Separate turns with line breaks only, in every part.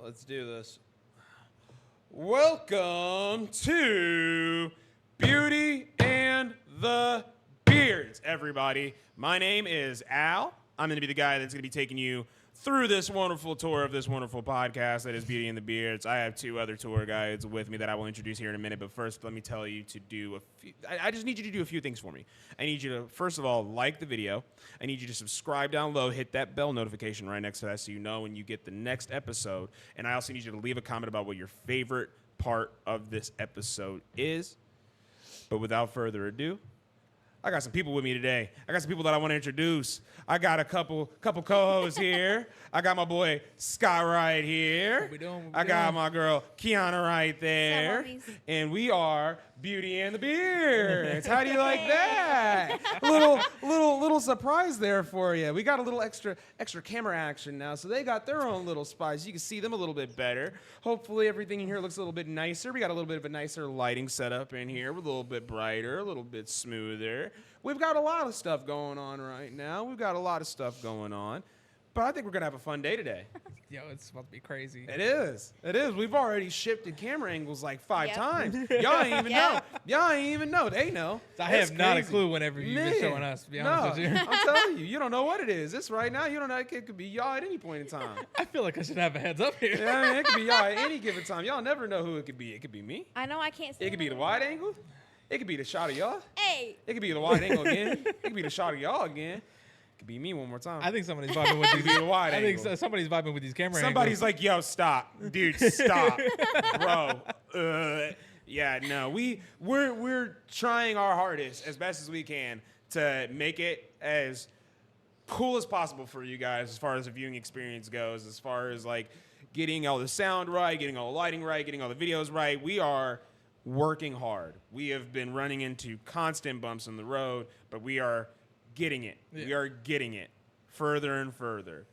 Let's do this. Welcome to Beauty and the Beards, everybody. My name is Al. I'm going to be the guy that's going to be taking you through this wonderful tour of this wonderful podcast that is Beauty and the Beards. I have two other tour guides with me that I will introduce here in a minute, but first let me tell you to do a few. I just need you to do a few things for me. I need you to, first of all, like the video. I need you to subscribe down low, hit that bell notification right next to that so you know when you get the next episode. And I also need you to leave a comment about what your favorite part of this episode is. But without further ado, I got some people with me today. I got some people that I want to introduce. I got a couple co-hosts here. I got my boy Scott right here. I got my girl Kiana right there. And we are Beauty and the Beards. How do you like that? little surprise there for you. We got a little extra camera action now, so they got their own little spice. You can see them a little bit better. Hopefully everything in here looks a little bit nicer. We got a little bit of a nicer lighting setup in here. We're a little bit brighter, a little bit smoother. We've got a lot of stuff going on right now. But I think we're going to have a fun day today.
Yo, it's about to be crazy.
It is. We've already shifted camera angles like 5 times. Y'all ain't even know. They know.
I have not a clue whenever you've been showing us, to be honest with you.
I'm telling you, you don't know what it is. This right now, you don't know. It could be y'all at any point in time.
I feel like I should have a heads up here.
Yeah, I mean, it could be y'all at any given time. Y'all never know who it could be. It could be me.
I know I can't see.
It could be the wide angle. It could be the shot of y'all.
Hey.
It could be the wide angle again. It could be the shot of y'all again. It could be me one more time.
I think somebody's vibing with these.
Wide angle.
I think somebody's vibing with these camera
Somebody's
angles.
like, yo, stop. Dude, stop. Bro. Yeah, no. We're trying our hardest as best as we can to make it as cool as possible for you guys as far as the viewing experience goes, as far as like getting all the sound right, getting all the lighting right, getting all the videos right. We are working hard. We have been running into constant bumps in the road, but we are getting it. Yeah. We are getting it further and further.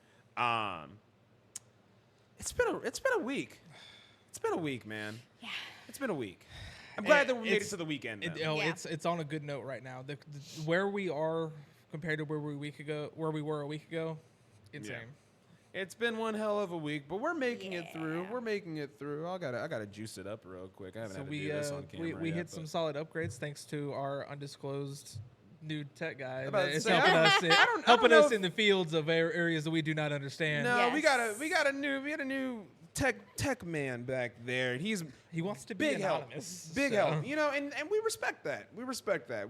It's been a week. It's been a week, man. Yeah. It's been a week. I'm glad that we made it to the weekend.
It's on a good note right now. Where we are compared to where we were a week ago, insane.
Yeah. It's been one hell of a week, but we're making it through. I gotta juice it up real quick. I haven't had to do this on camera.
We hit some solid upgrades thanks to our undisclosed new tech guy.
It's
helping us in the fields of areas that we do not understand.
No, we had a new tech man back there. He
wants to be anonymous.
Big help. You know, and we respect that.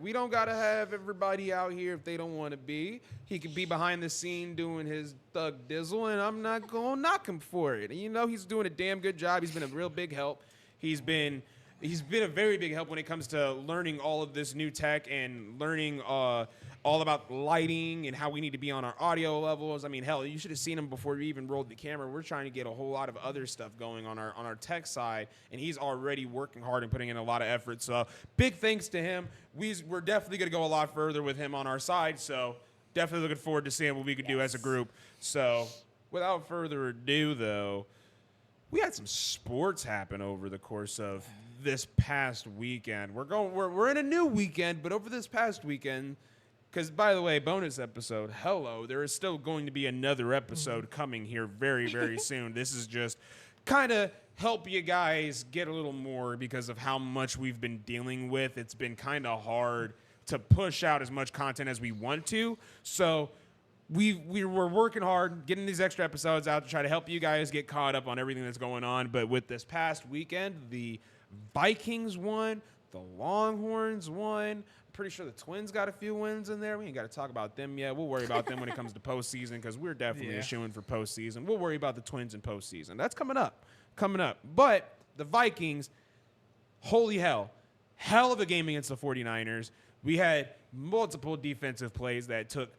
We don't gotta have everybody out here if they don't want to be. He could be behind the scene doing his thug dizzle, and I'm not gonna knock him for it. And you know, he's doing a damn good job. He's been a real big help. He's been a very big help when it comes to learning all of this new tech and learning all about lighting and how we need to be on our audio levels. I mean, hell, you should have seen him before we even rolled the camera. We're trying to get a whole lot of other stuff going on our tech side, and he's already working hard and putting in a lot of effort. So big thanks to him. We're definitely going to go a lot further with him on our side, so definitely looking forward to seeing what we could do as a group. So without further ado, though, we had some sports happen over the course of this past weekend. We're in a new weekend, but over this past weekend, because, by the way, bonus episode, hello, there is still going to be another episode coming here very, very soon. This is just kind of help you guys get a little more because of how much we've been dealing with. It's been kind of hard to push out as much content as we want to. So we were working hard, getting these extra episodes out to try to help you guys get caught up on everything that's going on. But with this past weekend, the Vikings won, the Longhorns won. Pretty sure the Twins got a few wins in there. We ain't got to talk about them yet. We'll worry about them when it comes to postseason because we're definitely a shoo-in for postseason. We'll worry about the Twins in postseason. That's coming up. But the Vikings, holy hell of a game against the 49ers. We had multiple defensive plays that took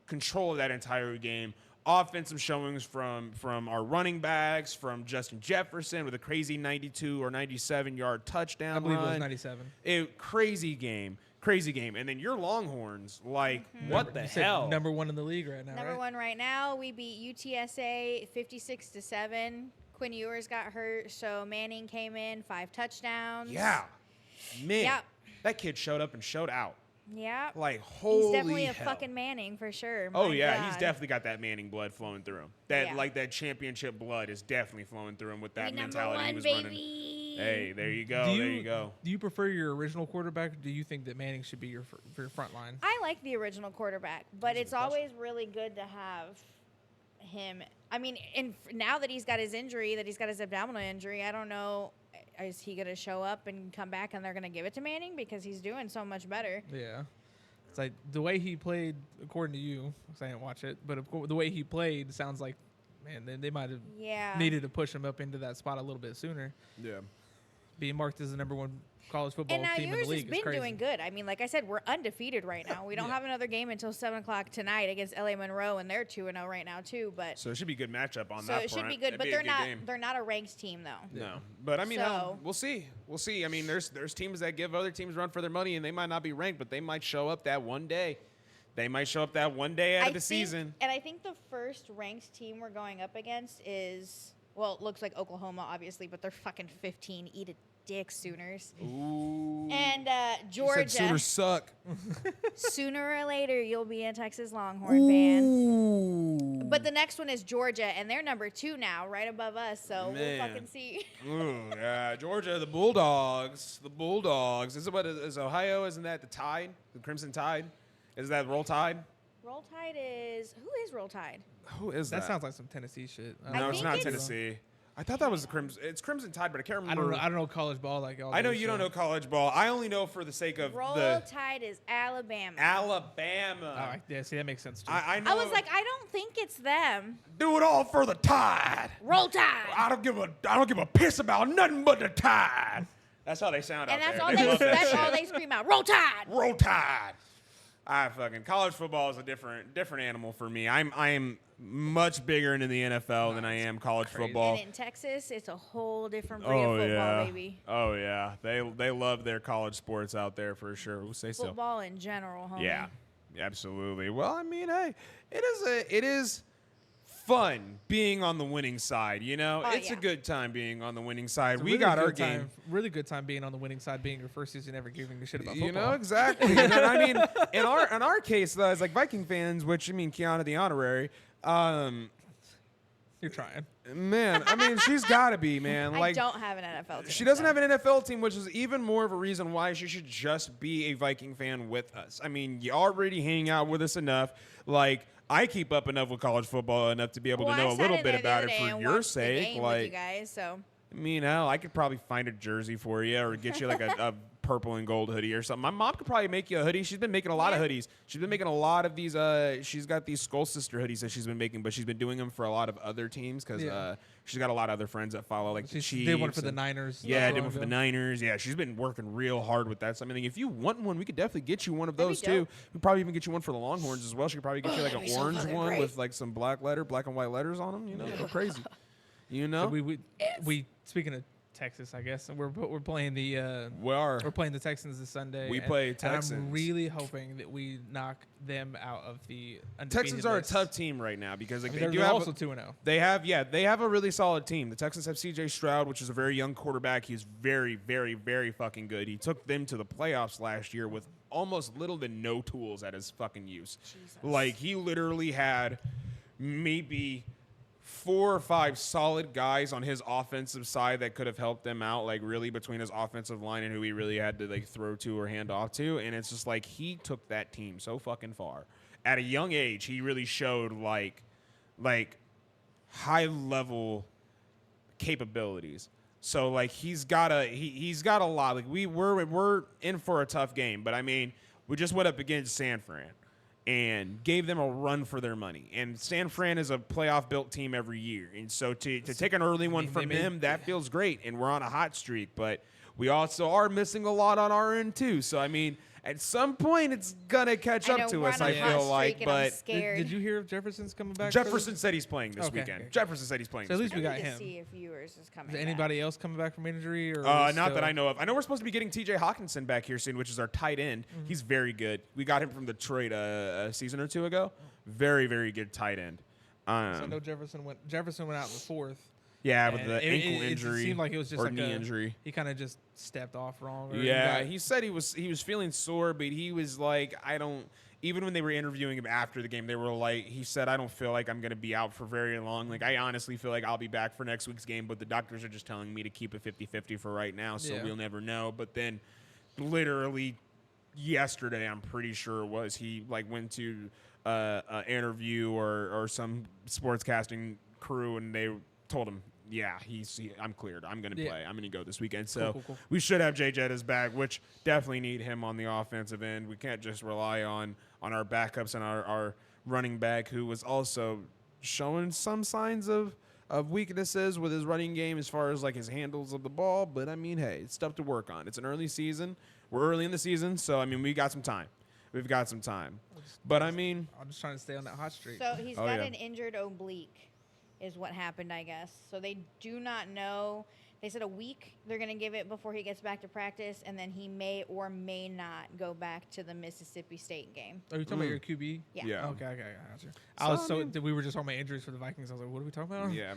control of that entire game. Offensive showings from our running backs, from Justin Jefferson with a crazy 92 or 97-yard touchdown
I believe
run.
it was 97.
Crazy game. And then your Longhorns, what the hell?
Number one in the league right now,
Number one right now. We beat UTSA 56-7. Quinn Ewers got hurt, so Manning came in, 5 touchdowns.
Yeah. Man,
Yep.
that kid showed up and showed out.
Yeah.
Like, holy
He's definitely a
hell.
fucking Manning for sure.
Oh
My
yeah, he's
God.
definitely got that Manning blood flowing through him. That
Yeah.
like that championship blood is definitely flowing through him with that
We number
mentality he
one,
was
baby.
running. Hey, there you go. There you go.
Do you prefer your original quarterback? Or do you think that Manning should be your front line?
I like the original quarterback, but
That's a
it's
good question.
always really good to have him. I mean, now that he's got his injury, that he's got his abdominal injury, I don't know. Is he going to show up and come back and they're going to give it to Manning because he's doing so much better?
Yeah. It's like the way he played, according to you, 'cause I didn't watch it, but the way he played sounds like, man, they might have
Yeah.
needed to push him up into that spot a little bit sooner.
Yeah.
Being marked as the number one college football
And now
team in
yours
the
has
league is
been
crazy.
doing good. I mean, like I said, we're undefeated right now. We don't
Yeah.
have another game until 7 o'clock tonight against LA Monroe, and they're 2-0 right now too. But
So it should be a good matchup on
so
that
it should
front.
be good.
That'd
But
a
they're
good
not.
game.
They're not a ranked team though.
No, but I mean,
So-
we'll see. We'll see. I mean, there's teams that give other teams run for their money, and they might not be ranked, but they might show up that one day. They might show up that one day out of the season.
And I think the first ranked team we're going up against is, well, it looks like Oklahoma, obviously, but they're fucking 15. Eat a dick, Sooners.
Ooh.
And
You
Georgia.
said Sooners suck.
Sooner or later, you'll be a Texas Longhorn fan.
Ooh.
But the next one is Georgia, and they're number 2 now, right above us. So
Man.
we'll fucking see.
Ooh, yeah, Georgia, the Bulldogs. The Bulldogs. Is Ohio? Isn't that the Tide? The Crimson Tide? Is that Roll Tide?
Roll Tide is who is Roll Tide?
Who is that?
That sounds like some Tennessee shit.
I
No, it's
think
not
it's-
Tennessee. I thought that was the Crimson. It's Crimson Tide, but I can't
I
remember.
don't know. I don't know college ball like y'all.
I know
do,
you
so-
don't know college ball. I only know for the sake of
Roll
the
Tide is Alabama.
Oh,
Alabama.
yeah, see, that makes sense too.
I know.
I was like, I don't think it's them.
do it all for the Tide.
Roll Tide.
I don't give a piss about nothing but the Tide. That's how they sound
And
out
that's
there.
all
They
they
love that
that's
shit.
all they scream out. Roll Tide.
Roll Tide. Fucking college football is a different animal for me. I am much bigger into the NFL than I am college
crazy.
football.
And in Texas, it's a whole different breed of football,
yeah.
baby.
Oh yeah. They love their college sports out there for sure. We'll say so.
Football in general, homie.
Yeah, absolutely. Well, I mean, hey, it is fun being on the winning side. You know,
Oh,
it's a
yeah.
good time being on the winning side.
It's a
We
really
got our
good time-
game.
Really good time being on the winning side, being your first season ever giving a shit about
You
football.
know, exactly. You know what I mean, in our case, though, as like Viking fans, which I mean, Kiana the honorary.
You're trying.
Man, I mean, she's got to be, man.
I
Like,
don't have an NFL team.
she doesn't
so.
have an NFL team, which is even more of a reason why she should just be a Viking fan with us. I mean, you already hang out with us enough. Like, I keep up enough with college football enough to be able
Well,
to know
I
a
sat
little
in
bit
there the
about
other
it
day
for
and
your
watched the
sake.
game with you
Like,
guys, so
I mean, hell, I could probably find a jersey for you or get you like a purple and gold hoodie or something. My mom could probably make you a hoodie. She's been making a lot of
Yeah.
hoodies. She's been making a lot of these. She's got these Skull Sister hoodies that she's been making, but she's been doing them for a lot of other teams because
Yeah.
she's got a lot of other friends that follow like the
She
Chiefs.
did one for the
and-
Niners.
Yeah,
not
I
so
did
long
one for the
ago.
Niners. Yeah, she's been working real hard with that. So I mean, if you want one, we could definitely get you one of
That'd
those
be
too.
dope.
We'd probably even get you one for the Longhorns as well. She could probably get you like
that'd
an
be so
orange
fucking
one
great.
with like some black and white letters on them. You know, go crazy. You know,
So we speaking of Texas, I guess we're playing the
we're
we're playing the Texans this Sunday.
We
and-
play
and
Texans.
I'm really hoping that we knock them out of the undefeated
Texans are
list.
a tough team right now because like,
I mean,
they
they're
do
they're
have
also 2-0.
they have a really solid team. The Texans have C.J. Stroud, which is a very young quarterback. He's very, very, very fucking good. He took them to the playoffs last year with almost little to no tools at his fucking use.
Jesus.
Like he literally had maybe 4 or 5 solid guys on his offensive side that could have helped them out, like really between his offensive line and who he really had to like throw to or hand off to. And it's just like he took that team so fucking far. At a young age, he really showed like high level capabilities. So like he's got a lot. Like we're in for a tough game, but I mean, we just went up against San Fran and gave them a run for their money. And San Fran is a playoff built team every year. And so to take an early one from them, that feels great. And we're on a hot streak, but we also are missing a lot on our end too. So I mean, at some point it's gonna catch
I
up
know
to
we're
us,
on a
I
hot
feel
streak
like.
and I'm
But
scared.
Did you hear if Jefferson's coming back?
Jefferson said he's playing this
Okay,
weekend.
okay.
Jefferson said he's playing
So at
this
least
I
we
weekend.
got
need
him.
to see if yours is coming.
Is anybody else coming back from injury? Or
Not that I know of. I know we're supposed to be getting T.J. Hawkinson back here soon, which is our tight end.
Mm-hmm.
He's very good. We got him from Detroit a season or two ago. Very, very good tight end.
So I know Jefferson went out in the 4th,
Yeah, with
And
the ankle
it
injury.
seemed like it was just
or
like
knee
a,
injury.
He kind of just stepped off wrong. Or
Yeah,
got-
he said he was feeling sore, but he was like, I don't. Even when they were interviewing him after the game, they were like, he said, I don't feel like I'm gonna be out for very long. Like, I honestly feel like I'll be back for next week's game, but the doctors are just telling me to keep it 50-50 for right now, so
Yeah.
we'll never know. But then, literally yesterday, I'm pretty sure it was, he like went to an interview or some sportscasting crew, and they told him, yeah, I'm cleared. I'm going to play. I'm going to go this weekend. So
Cool.
we should have Jay Jettas back, which definitely need him on the offensive end. We can't just rely on our backups and our running back, who was also showing some signs of weaknesses with his running game as far as like his handles of the ball. But I mean, hey, it's stuff to work on. It's an early season. We're early in the season, so I mean, we got some time. We've got some time. But I mean,
I'm just trying to stay on that hot streak.
So he's
Oh,
got
yeah.
an injured oblique, is what happened, I guess. So they do not know. They said a week they're going to give it before he gets back to practice, and then he may or may not go back to the Mississippi State game.
Are you talking about your QB?
Yeah.
Yeah.
Okay, I got you. I was
I mean-
we were just talking about injuries for the Vikings. I was like, what are we talking about?
yeah.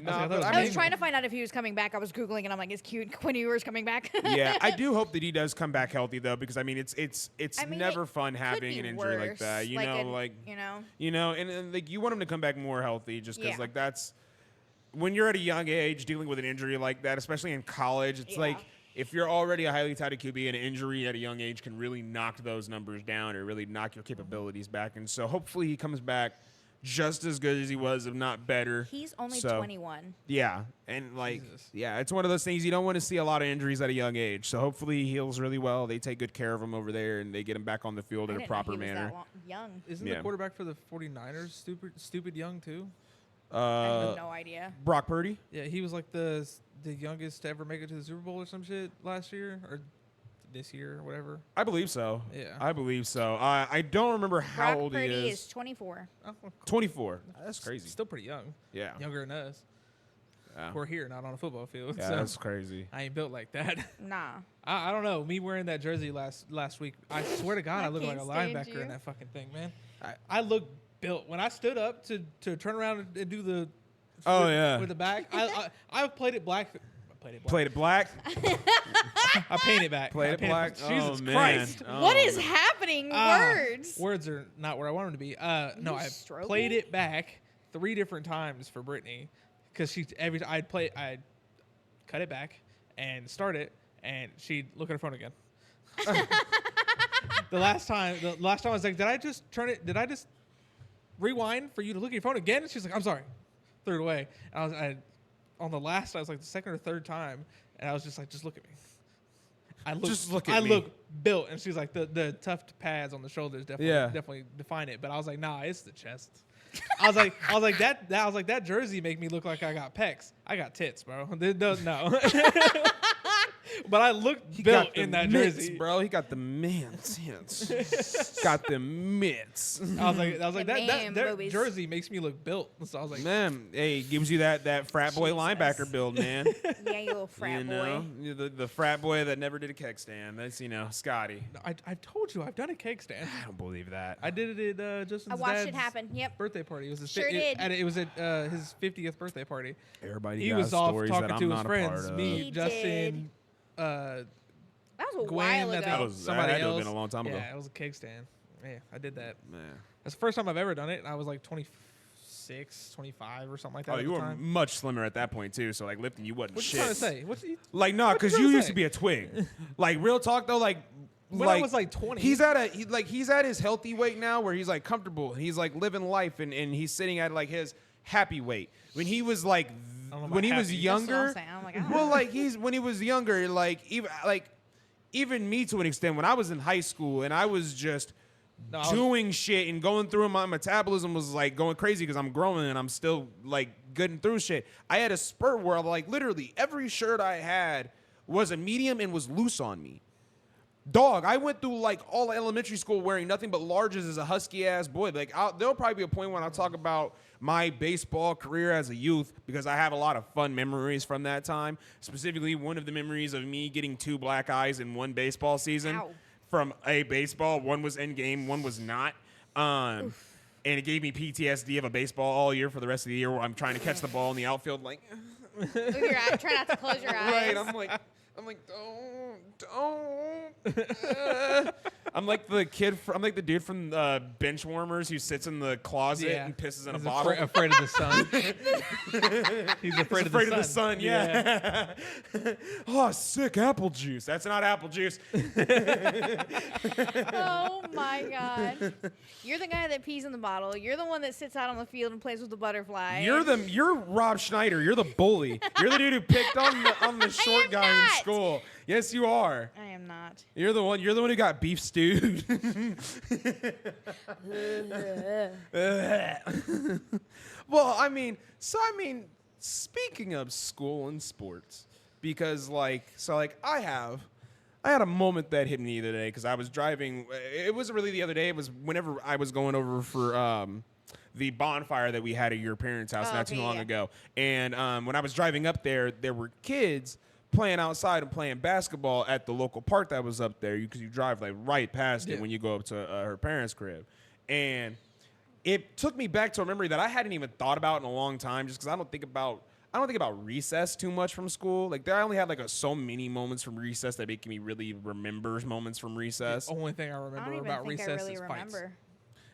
like, I thought it was
I
mean-
was trying to find out if he was coming back. I was Googling, and I'm like, is Quinn Ewers coming back?
Yeah, I do hope that he does come back healthy though, because I mean it's
I mean,
never
it
fun
could
having
be
an injury like
worse,
that. You know, and like you want him to come back more healthy, just because
Yeah.
like that's when you're at a young age dealing with an injury like that, especially in college. It's
Yeah.
like if you're already a highly touted QB, an injury at a young age can really knock those numbers down or really knock your capabilities back. And so hopefully he comes back just as good as he was, if not better.
He's only
So,
21.
Yeah, and like,
Jesus.
yeah, it's one of those things you don't want to see a lot of injuries at a young age. So hopefully he heals really well. They take good care of him over there, and they get him back on the field
I
in a
didn't know
proper
he was
manner.
that young.
Isn't
Yeah.
the quarterback for the 49ers stupid young too?
I have no idea.
Brock Purdy.
Yeah, he was like the youngest to ever make it to the Super Bowl or some shit last year or this year or whatever.
I believe so.
Yeah.
I believe so. I don't remember how
Brock
old
Purdy
he
is 24.
Oh, cool.
24. That's crazy.
Still pretty young.
Yeah.
Younger than us.
Yeah,
We're here, not on a football field.
yeah
so
that's crazy.
I ain't built like that.
Nah.
I don't know. Me wearing that jersey last week, I swear to God,
I
I look like a
can't stand
linebacker
you.
in that fucking thing, man. I look built. When I stood up to turn around and do the
Oh, yeah.
with the back, I played it black.
Played it black.
I painted back.
Played
I
it
painted
black.
Jesus
Oh, man.
Christ.
Oh,
What is
man.
happening? Words.
Words are not where I want them to be. No,
You
I
stroking?
played it back 3 different times for Brittany because I'd cut it back and start it, and she'd look at her phone again. the last time I was like, did I just rewind for you to look at your phone again? And she's like, I'm sorry. Threw it away. And on the last, I was like the second or third time, and I was just like, just look at me.
Just look at
I
me.
look built, and she's like, the tufted pads on the shoulders
Yeah.
definitely define it. But I was like, nah, it's the chest. I was like that jersey make me look like I got pecs. I got tits, bro. It does no. But I looked
He
built
got the
in that
mitts,
jersey,
bro. He got the mitts. Got the mitts.
I was like
The man,
that
boobies.
jersey makes me look built. So I was like,
Man, hey, gives you that frat boy
Jesus.
linebacker build, man.
Yeah, you little frat
you
boy.
know, the frat boy that never did a keg stand. That's Scotty.
I told you I've done a cake stand.
I don't believe that.
I did it at Justin's
I watched
dad's
it happen. Yep.
birthday party. It was his
Sure did.
it was at his 50th birthday party.
Everybody
He
got
was off
stories
talking
that
to
I'm
his
not a
friends.
part
Me,
of.
He
Justin,
That was a
Gwen.
while
I think
ago.
That was-
somebody
that had to have
else.
been a long time ago.
Yeah, it was a cake stand. Yeah, I did that.
Man.
That's the first time I've ever done it. I was like 26, 25 or something like that.
Oh,
at
you
the
were
time.
much slimmer at that point too. So like lifting, you wasn't
What you
shit.
trying to say? What's he,
Like no,
What
because
you
you
trying to
used
say?
to be a twig. Like real talk though, like
when I was like 20?
He's at he's at his healthy weight now, where he's like comfortable. He's like living life, and he's sitting at like his happy weight. When he was like
don't know
when he
about
was
happy.
That's what I'm
younger,
saying. I'm like, ah.
well, like when he was younger, even me to an extent, when I was in high school and I was just
No, I was-
doing shit and going through, my metabolism was like going crazy because I'm growing and I'm still like getting through shit. I had a spurt where like literally every shirt I had was a medium and was loose on me. Dog, I went through like all elementary school wearing nothing but larges as a husky ass boy. Like there'll probably be a point when I'll talk about my baseball career as a youth, because I have a lot of fun memories from that time. Specifically, one of the memories of me getting 2 black eyes in one baseball season
Ow.
from a baseball. One was in game, one was not. And it gave me PTSD of a baseball all year for the rest of the year, where I'm trying to catch the ball in the outfield like
With your eye, try not to close your eyes.
Right, I'm like, don't. I'm like the dude from Benchwarmers who sits in the closet and pisses in a bottle.
Afraid of the sun. He's afraid of the sun.
Yeah. Oh, sick apple juice. That's not apple juice.
Oh my God. You're the guy that pees in the bottle. You're the one that sits out on the field and plays with the butterfly.
You're Rob Schneider. You're the bully. You're the dude who picked on the short guy in school. Yes, you are.
I am not.
You're the one who got beef stewed. Well, I mean, speaking of school and sports, because I had a moment that hit me today because I was driving. It wasn't really the other day. It was whenever I was going over for the bonfire that we had at your parents' house not too long ago. And when I was driving up there were kids playing outside and playing basketball at the local park that was up there because you drive like right past it when you go up to her parents' crib. And it took me back to a memory that I hadn't even thought about in a long time just because I don't think about recess too much from school. Like, I only had like so many moments from recess that make me really remember moments from recess.
The only thing I remember about recess is fights.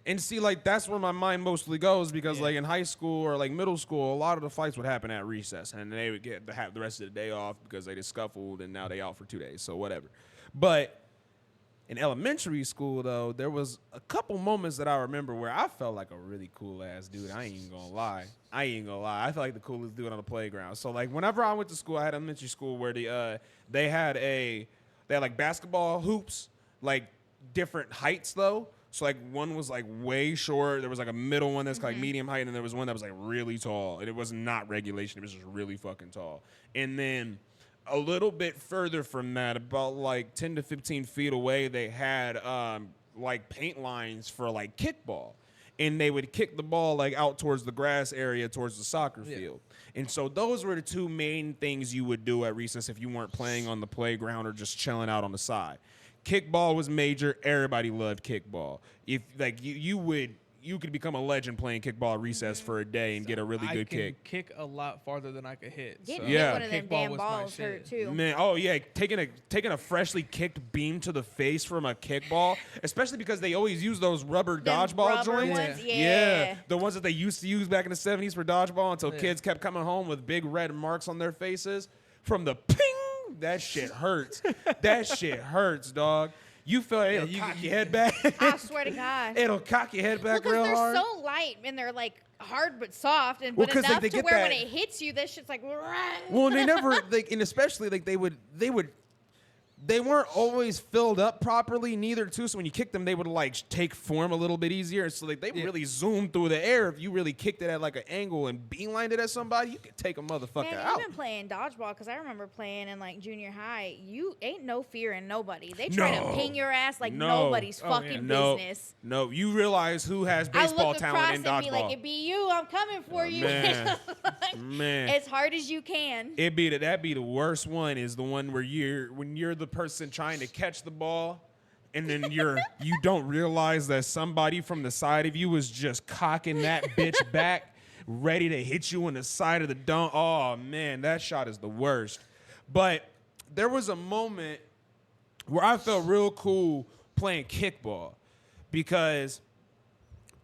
And see, like, that's where my mind mostly goes because, like, in high school or, like, middle school, a lot of the fights would happen at recess. And they would get to have the rest of the day off because they just scuffled, and now they out for 2 days, so whatever. But in elementary school, though, there was a couple moments that I remember where I felt like a really cool-ass dude. I ain't even gonna lie. I felt like the coolest dude on the playground. So, like, whenever I went to school, I had elementary school where they had like, basketball hoops, like, different heights, though. So, like, one was, like, way short. There was, like, a middle one that's, like, medium height. And there was one that was, like, really tall. And it was not regulation. It was just really fucking tall. And then a little bit further from that, about, like, 10 to 15 feet away, they had, like, paint lines for, like, kickball. And they would kick the ball, like, out towards the grass area, towards the soccer field. And so those were the two main things you would do at recess if you weren't playing on the playground or just chilling out on the side. Kickball was major. Everybody loved kickball. If like you could become a legend playing kickball at recess for a day and get a really good kick.
I can kick a lot farther than I could hit.
Getting
So
hit one of them
kickball
damn
was my
balls
shit.
hurt too.
Man, oh yeah, taking a freshly kicked beam to the face from a kickball, especially because they always use those rubber dodgeball
rubber
joints.
ones, yeah.
The ones that they used to use back in the 70s for dodgeball until kids kept coming home with big red marks on their faces from the ping. That shit hurts. That shit hurts, dog. You feel it'll cock your head back.
I swear to God.
It'll cock your head back real hard.
They're so light and they're like hard but soft, and but enough to where when it hits you, that shit's like.
Well, they never and especially like they weren't always filled up properly, neither too. So when you kick them, they would like take form a little bit easier. So like they really zoomed through the air. If you really kicked it at like an angle and beelined it at somebody, you could take a motherfucker out.
I've been playing dodgeball because I remember playing in like junior high. You ain't no fear in nobody. They try to ping your ass like nobody's fucking business.
No, you realize who has baseball talent in dodgeball. I look across and be like, it be you. I'm coming for you. Man. As hard as you can. That'd be the worst one. Is the one where you're the person trying to catch the ball, and then you don't realize that somebody from the side of you is just cocking that bitch back, ready to hit you in the side of the dome. Oh man, that shot is the worst. But there was a moment where I felt real cool playing kickball because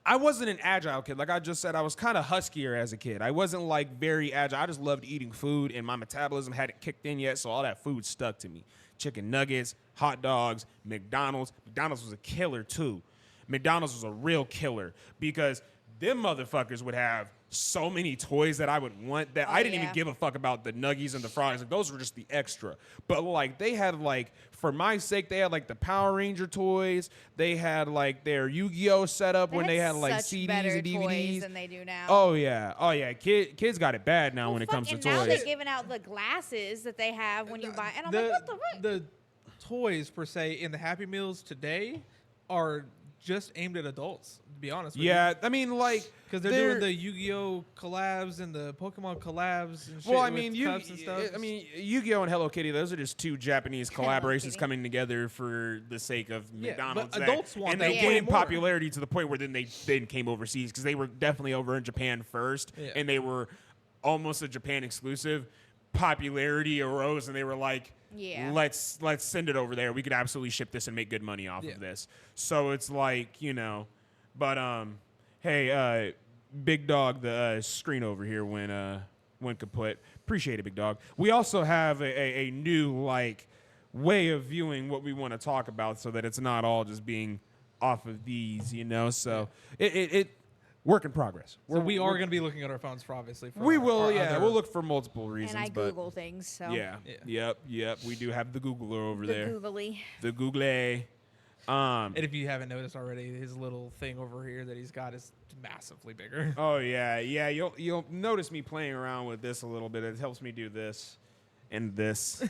I wasn't an agile kid. Like I just said, I was kind of huskier as a kid. I wasn't like very agile. I just loved eating food, and my metabolism hadn't kicked in yet, so all that food stuck to me. Chicken nuggets, hot dogs, McDonald's. McDonald's was a killer too. McDonald's was a real killer because them motherfuckers would have so many toys that I would want that I didn't even give a fuck about the nuggies and the fries. Like those were just the extra. But like they had like, for my sake, they had like the Power Ranger toys. They had like their Yu-Gi-Oh setup when they had like CDs and DVDs.
Toys than they do now.
Oh yeah. Kids got it bad now when it comes to toys.
Now they're giving out the glasses that they have when you buy. And I'm like, what the fuck?
The toys per se in the Happy Meals today are just aimed at adults, to be honest with you.
Yeah, I mean, like,
because they're doing the Yu-Gi-Oh collabs and the Pokemon collabs and shit.
Well, I mean,
cups and stuff.
Yu-Gi-Oh and Hello Kitty, those are just two Japanese collaborations coming together for the sake of McDonald's.
But adults want
and
that.
they gained popularity to the point where then they came overseas because they were definitely over in Japan first, and they were almost a Japan exclusive, popularity arose, and they were like,
Yeah.
let's send it over there. We could absolutely ship this and make good money off of this. So it's like, but hey, big dog, the screen over here when kaput. Appreciate it, big dog. We also have a new way of viewing what we want to talk about, so that it's not all just being off of these, So it work in progress.
So we are going to be looking at our phones for obviously. For
We
our-
will,
our
yeah.
other-
We'll look for multiple reasons.
And I
but
Google things, so.
Yeah. Yep. We do have the Googler over
The
there.
googly.
The Google.
And if you haven't noticed already, his little thing over here that he's got is massively bigger.
Oh yeah. You'll notice me playing around with this a little bit. It helps me do this, and this,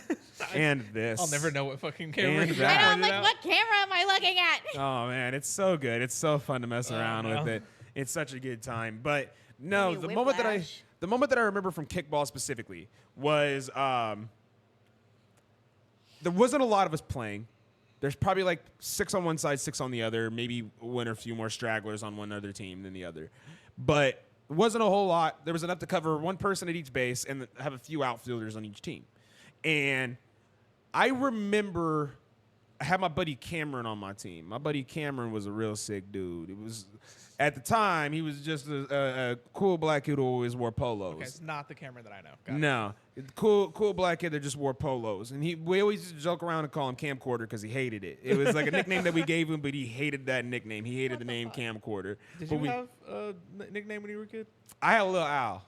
and this.
I'll never know what fucking camera
And
he's
that.
I know, I'm
pointed
like,
out.
what camera am I looking at?
Oh man, it's so good. It's so fun to mess around
no.
with it. It's such a good time. But no,
Maybe
the moment
whiplash.
that I remember from kickball specifically was there wasn't a lot of us playing. There's probably like 6 on one side, 6 on the other, maybe one or a few more stragglers on one other team than the other. But it wasn't a whole lot. There was enough to cover one person at each base and have a few outfielders on each team. And I remember I had my buddy Cameron on my team. My buddy Cameron was a real sick dude. It was at the time he was just a cool black kid who always wore polos.
Okay, it's not the camera that I know. Got it.
No, cool black kid that just wore polos, and we always used to joke around and call him Camcorder because he hated it. It was like a nickname that we gave him, but he hated that nickname. He hated the name Camcorder.
Did
But
you have a nickname when you were a kid?
I had a Lil Al,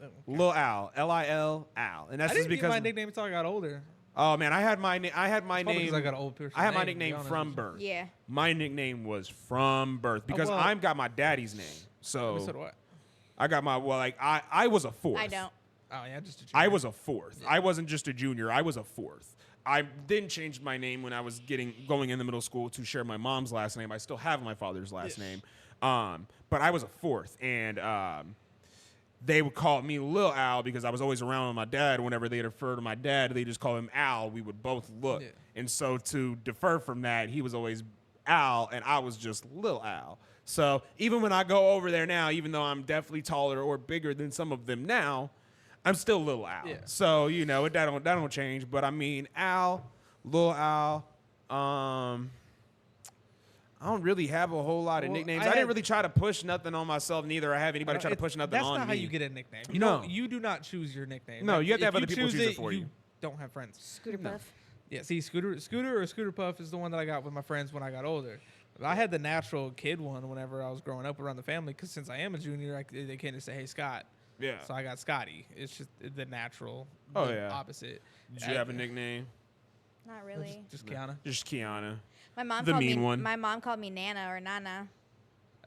Oh, okay.
Lil Al, Lil Al, and that's
I
just
didn't get
because
my nickname until I got older.
oh man, I had my name.
Probably because I got an old person.
I had my
name, to be
nickname
honest
from
with you.
birth.
Yeah.
My nickname was from birth because
well-
I've got my daddy's name. So
So do I.
I got my I was a fourth.
I don't.
Oh yeah, just a
I
junior.
was a fourth. I wasn't just a junior. I was a fourth. I then changed my name when I was going in the middle school to share my mom's last name. I still have my father's last name, but I was a fourth, and they would call me Lil Al because I was always around with my dad. Whenever they refer to my dad, they just call him Al. We would both look,
Yeah.
and so to defer from that, he was always Al, and I was just Lil Al. So even when I go over there now, even though I'm definitely taller or bigger than some of them now, I'm still Lil Al.
Yeah.
So that don't change. But I mean Al, Lil Al. I don't really have a whole lot of
Well,
nicknames.
I
I didn't
had-
really try to push nothing on myself. Neither I have anybody try to push nothing
That's
on
not
me.
how you get a nickname.
No.
You do not choose your nickname.
No, you have to
If
have other people choose it for you.
Don't have friends.
Scooter Puff.
Yeah, see, Scooter or Scooter Puff is the one that I got with my friends when I got older. But I had the natural kid one whenever I was growing up around the family because since I am a junior, they can't just say, "Hey, Scott."
Yeah.
So I got Scotty. It's just the natural.
Oh,
the
yeah.
opposite.
Did you have a nickname?
Not really.
Just Kiana.
Just Kiana.
My mom
The
called
mean
me.
one.
My mom called me Nana or Nana.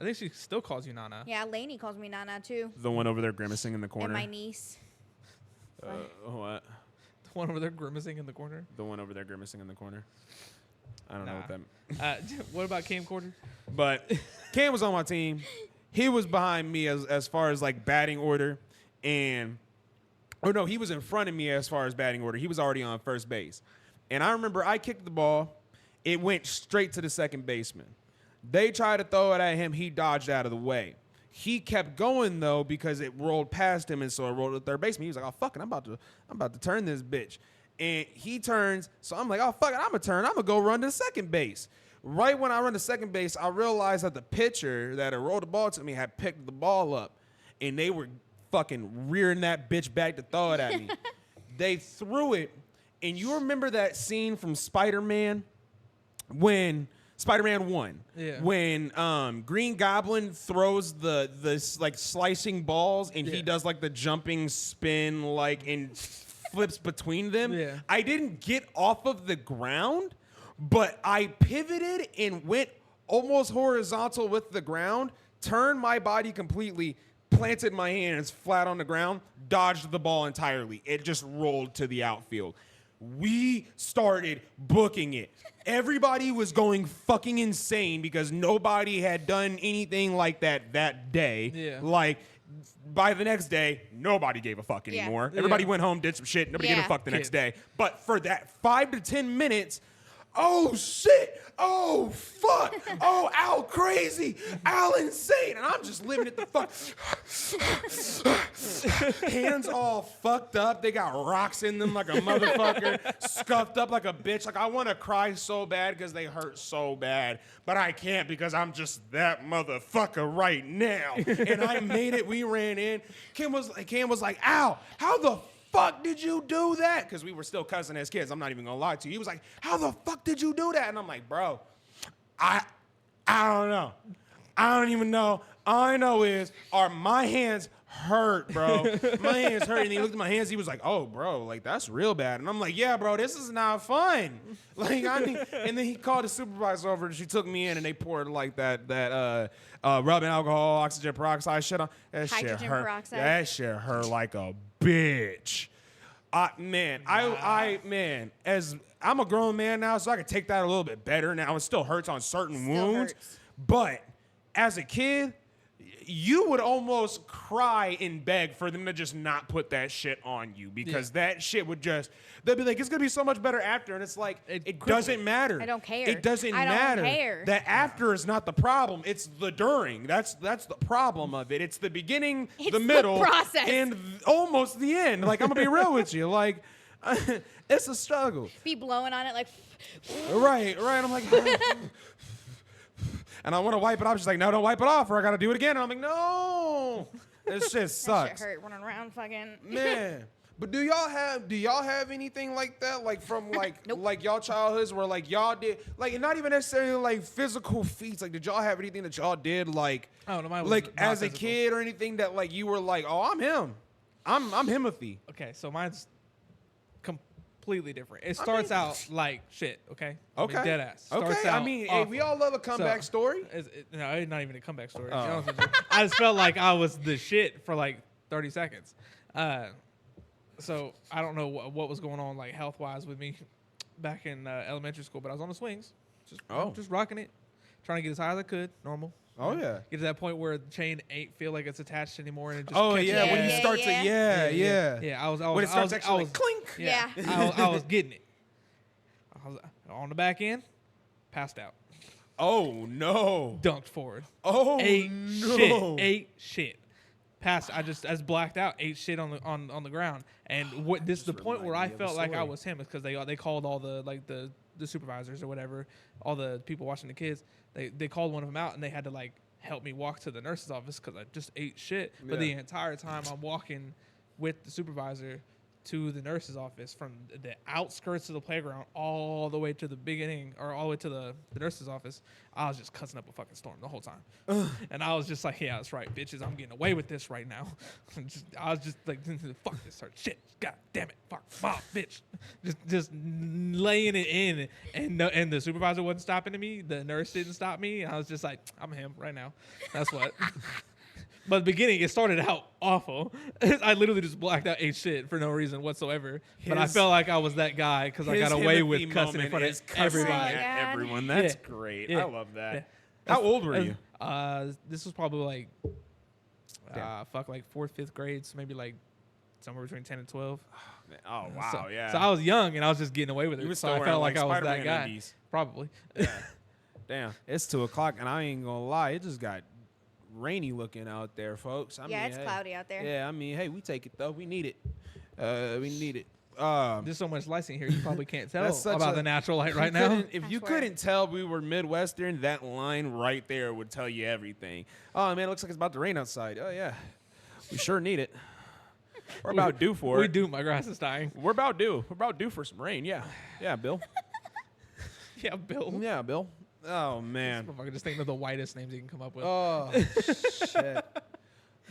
I think she still calls you Nana.
Yeah, Lainey calls me Nana too.
The one over there grimacing in the corner.
And my niece.
What?
The one over there grimacing in the corner.
The one over there grimacing in the corner. I don't know what
Nah.
that.
What about camcorder?
But Cam was on my team. He was behind me as far as like batting order, he was in front of me as far as batting order. He was already on first base, and I remember I kicked the ball. It went straight to the second baseman. They tried to throw it at him. He dodged out of the way. He kept going though because it rolled past him, and so it rolled to third baseman. He was like, "Oh fuck it, I'm about to turn this bitch." And he turns, so I'm like, "Oh fuck it, I'm gonna turn. I'm gonna go run to second base." Right when I run to second base, I realized that the pitcher that had rolled the ball to me had picked the ball up, and they were fucking rearing that bitch back to throw it at me. They threw it, and you remember that scene from Spider-Man when Spider-Man 1,
Yeah.
when Green Goblin throws the like slicing balls, and he
Yeah.
does like the jumping spin like and flips between them.
Yeah.
I didn't get off of the ground, but I pivoted and went almost horizontal with the ground, turned my body completely, planted my hands flat on the ground, dodged the ball entirely. It just rolled to the outfield. We started booking it. Everybody was going fucking insane because nobody had done anything like that day.
Yeah.
Like, by the next day, nobody gave a fuck
Yeah.
anymore. Everybody
Yeah.
went home, did some shit. Nobody gave a
Yeah.
fuck the next
Kids.
day. But for that 5 to 10 minutes, oh shit, oh fuck, oh Al crazy, Al insane, and I'm just living it the fuck. Hands all fucked up, they got rocks in them like a motherfucker, scuffed up like a bitch. Like I want to cry so bad because they hurt so bad, but I can't because I'm just that motherfucker right now. And I made it. We ran in. Kim was like, Al, how the fuck did you do that? Because we were still cussing as kids. I'm not even gonna lie to you. He was like, how the fuck did you do that? And I'm like, bro, I don't know. I don't even know. All I know is, my hands hurt, bro. My hands hurt. And he looked at my hands. He was like, oh, bro, like, that's real bad. And I'm like, yeah, bro, this is not fun. Like, I mean, and then he called the supervisor over and she took me in and they poured like that rubbing alcohol, oxygen peroxide shit on. That shit
Hydrogen
hurt.
peroxide.
That shit hurt like a bitch. Man, as I'm a grown man now, so I can take that a little bit better now. It still hurts on certain wounds.
Hurts.
But as a kid, you would almost cry and beg for them to just not put that shit on you because that shit would just, they'll be like, it's going to be so much better after. And it's like, it doesn't matter.
I don't care.
It doesn't
I don't
matter.
care.
That after is not the problem. It's the during. That's the problem of it. It's the beginning,
It's
the
the
middle,
process.
and almost the end. Like, I'm going to be real with you. Like, it's a struggle.
Be blowing on it like.
Right. I'm like, and I want to wipe it off. She's like, no, don't wipe it off, or I got to do it again. And I'm like, no, this shit sucks.
That shit hurt running around fucking.
Man. But do y'all have anything like that, like from like
Nope.
like y'all childhoods where like y'all did like not even necessarily like physical feats? Like, did y'all have anything that y'all did like
Oh, no, mine was
like
not
as
physical.
a kid or anything that like you were like, oh, I'm him, I'm Himothy.
Okay, so mine's completely different. It starts out like shit. Okay.
Okay.
I mean, dead ass. Starts
Okay. I
out
mean,
awful.
we all love a comeback
So,
story.
No, it's not even a comeback story.
Oh.
To be honest with you. I just felt like I was the shit for like 30 seconds. So I don't know what was going on like health wise with me back in elementary school, but I was on the swings, just rocking it, trying to get as high as I could, normal.
Oh yeah.
Get to that point where the chain ain't feel like it's attached anymore, and it just
Oh
catches
yeah.
you.
When you
Yeah,
start
yeah.
to yeah.
Yeah, I was
When it starts
I
actually
was,
like clink.
Yeah.
I was getting it. I was on the back end, passed out,
Oh no.
dunked forward,
Oh
ate
no.
shit, passed. I just blacked out, ate shit on the ground, and what this is the point where I
reminded me of a
felt like I
story.
was him is because they called all the like the supervisors or whatever, all the people watching the kids. They called one of them out and they had to like help me walk to the nurse's office because I just ate shit. But the
Yeah.
entire time I'm walking with the supervisor to the nurse's office from the outskirts of the playground all the way to the beginning or all the way to the nurse's office, I was just cussing up a fucking storm the whole time. And I was just like, yeah, that's right, bitches. I'm getting away with this right now. I was just like, fuck this sort of shit. God damn it. Fuck, mom, bitch. Just laying it in. And the supervisor wasn't stopping me. The nurse didn't stop me. I was just like, I'm him right now. That's what. But at the beginning, it started out awful. I literally just blacked out, ate shit for no reason whatsoever. But I
His-
felt like I was that guy because I got away with cussing in front of everybody.
Oh my
At
God.
everyone. That's
Yeah.
great.
Yeah.
I love that.
Yeah.
How old were you?
This was probably like,
Damn.
like 4th, 5th grade, so maybe like somewhere between 10 and 12.
Oh wow,
so,
yeah.
So I was young and I was just getting away with
You
it.
were
So
still
I
wearing,
felt like
like,
I was that
Spider-Man
guy.
undies.
Probably.
Yeah. Damn, it's 2:00 and I ain't gonna lie, it just got rainy looking out there, folks. I
Yeah,
mean,
it's
hey.
cloudy out there.
Yeah, I mean, hey, we take it though. We need it. We need it.
There's so much light in here, you probably can't tell
That's such
about
a-
the natural light right
you
now.
couldn't- If
I
you
swear.
couldn't tell we were Midwestern, that line right there would tell you everything. Oh man, it looks like it's about to rain outside. Oh yeah, we sure need it. We're about due for
We
it.
do. My grass is dying.
We're about due. We're about due for some rain. Yeah, yeah, Bill.
Yeah, Bill.
Yeah, Bill. Oh man.
I just think of the whitest names you can come up with.
Oh shit.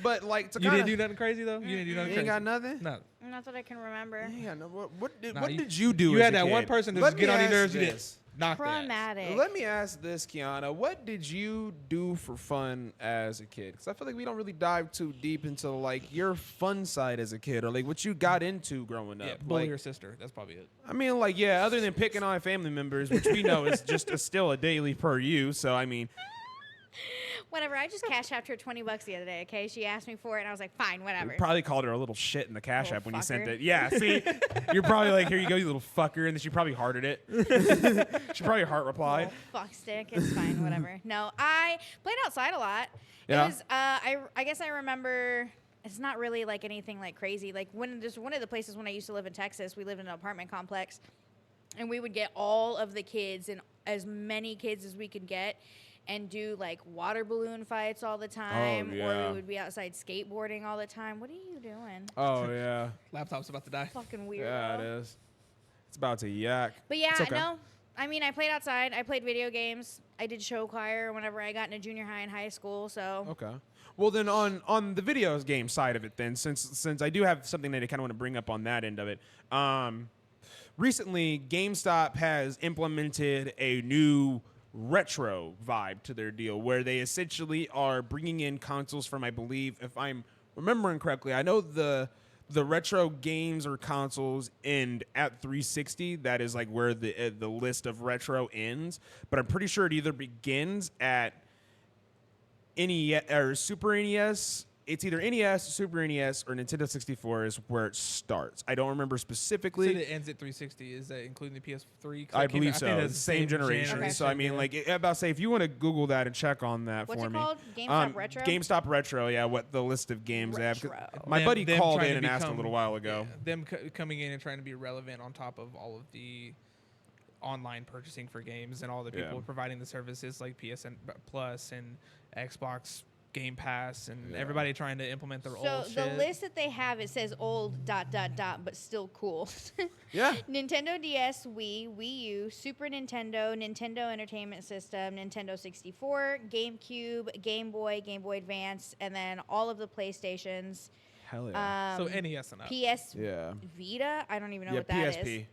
But like to
you
kinda,
didn't do nothing crazy though. You didn't do nothing
You
crazy.
ain't got nothing.
No.
Not that I can remember.
You ain't got no. What
Nah,
did you do?
You
as
had
a
that one
kid?
person to
Let
just get
me
on your
ask
nerves. You
this.
didn't knock their ass.
Traumatic.
Let me ask this, Kiana. What did you do for fun as a kid? Because I feel like we don't really dive too deep into like your fun side as a kid, or like what you got into growing up.
Yeah, bully
Like,
your sister. That's probably it.
I mean, like, yeah, other than picking on family members, which we know is just still a daily per you. So I mean,
Whatever. I just cash apped her $20 the other day. Okay, she asked me for it, and I was like, fine, whatever.
You probably called her a little shit in the Cash
Little
App when you sent
fucker.
it. Yeah, see, you're probably like, here you go, you little fucker, and then she probably hearted it. She probably heart replied.
Fuck stick. It's fine. Whatever. No, I played outside a lot.
Yeah?
It was. I guess I remember. It's not really like anything like crazy. Like when just one of the places when I used to live in Texas, we lived in an apartment complex, and we would get all of the kids and as many kids as we could get. And do like water balloon fights all the time, or
yeah.
we would be outside skateboarding all the time. What are you doing?
Oh, yeah.
Laptop's about to die.
Fucking weirdo.
Yeah, it is. It's about to yak.
But yeah,
It's okay.
no. I mean, I played outside. I played video games. I did show choir whenever I got into junior high and high school. So
Okay. Well, then on the video game side of it, then since I do have something that I kind of want to bring up on that end of it, recently GameStop has implemented a new retro vibe to their deal where they essentially are bringing in consoles from, I believe, if I'm remembering correctly, I know the retro games or consoles end at 360. That is like where the list of retro ends, but I'm pretty sure it either begins at NES or Super NES. It's either NES, Super NES, or Nintendo 64 is where it starts. I don't remember specifically.
So it ends at 360. Is that including the PS3? 'Cause
I
it came
believe
out-
so.
think
It's
that's
the same generation.
Okay.
So I mean,
yeah.
like, I'm about to say, if you want to Google that and check on that
What's
for
it
me.
called? GameStop Retro?
GameStop Retro. Yeah, what the list of games they have. 'Cause
Retro.
My buddy
Them
called
trying
in
to
and asked a
become-
little while ago.
yeah, them coming in and trying to be relevant on top of all of the online purchasing for games and all the people
Yeah.
providing the services like PSN Plus and Xbox Game Pass and
Yeah.
everybody trying to implement their
So
old
the
shit.
list that they have, it says old ... but still cool.
Yeah.
Nintendo DS, Wii, Wii U, Super Nintendo, Nintendo Entertainment System, Nintendo 64, GameCube, Game Boy, Game Boy Advance, and then all of the PlayStations.
Hell yeah.
So NES and up.
PS
Yeah.
Vita, I don't even know
Yeah.
what that is.
PSP.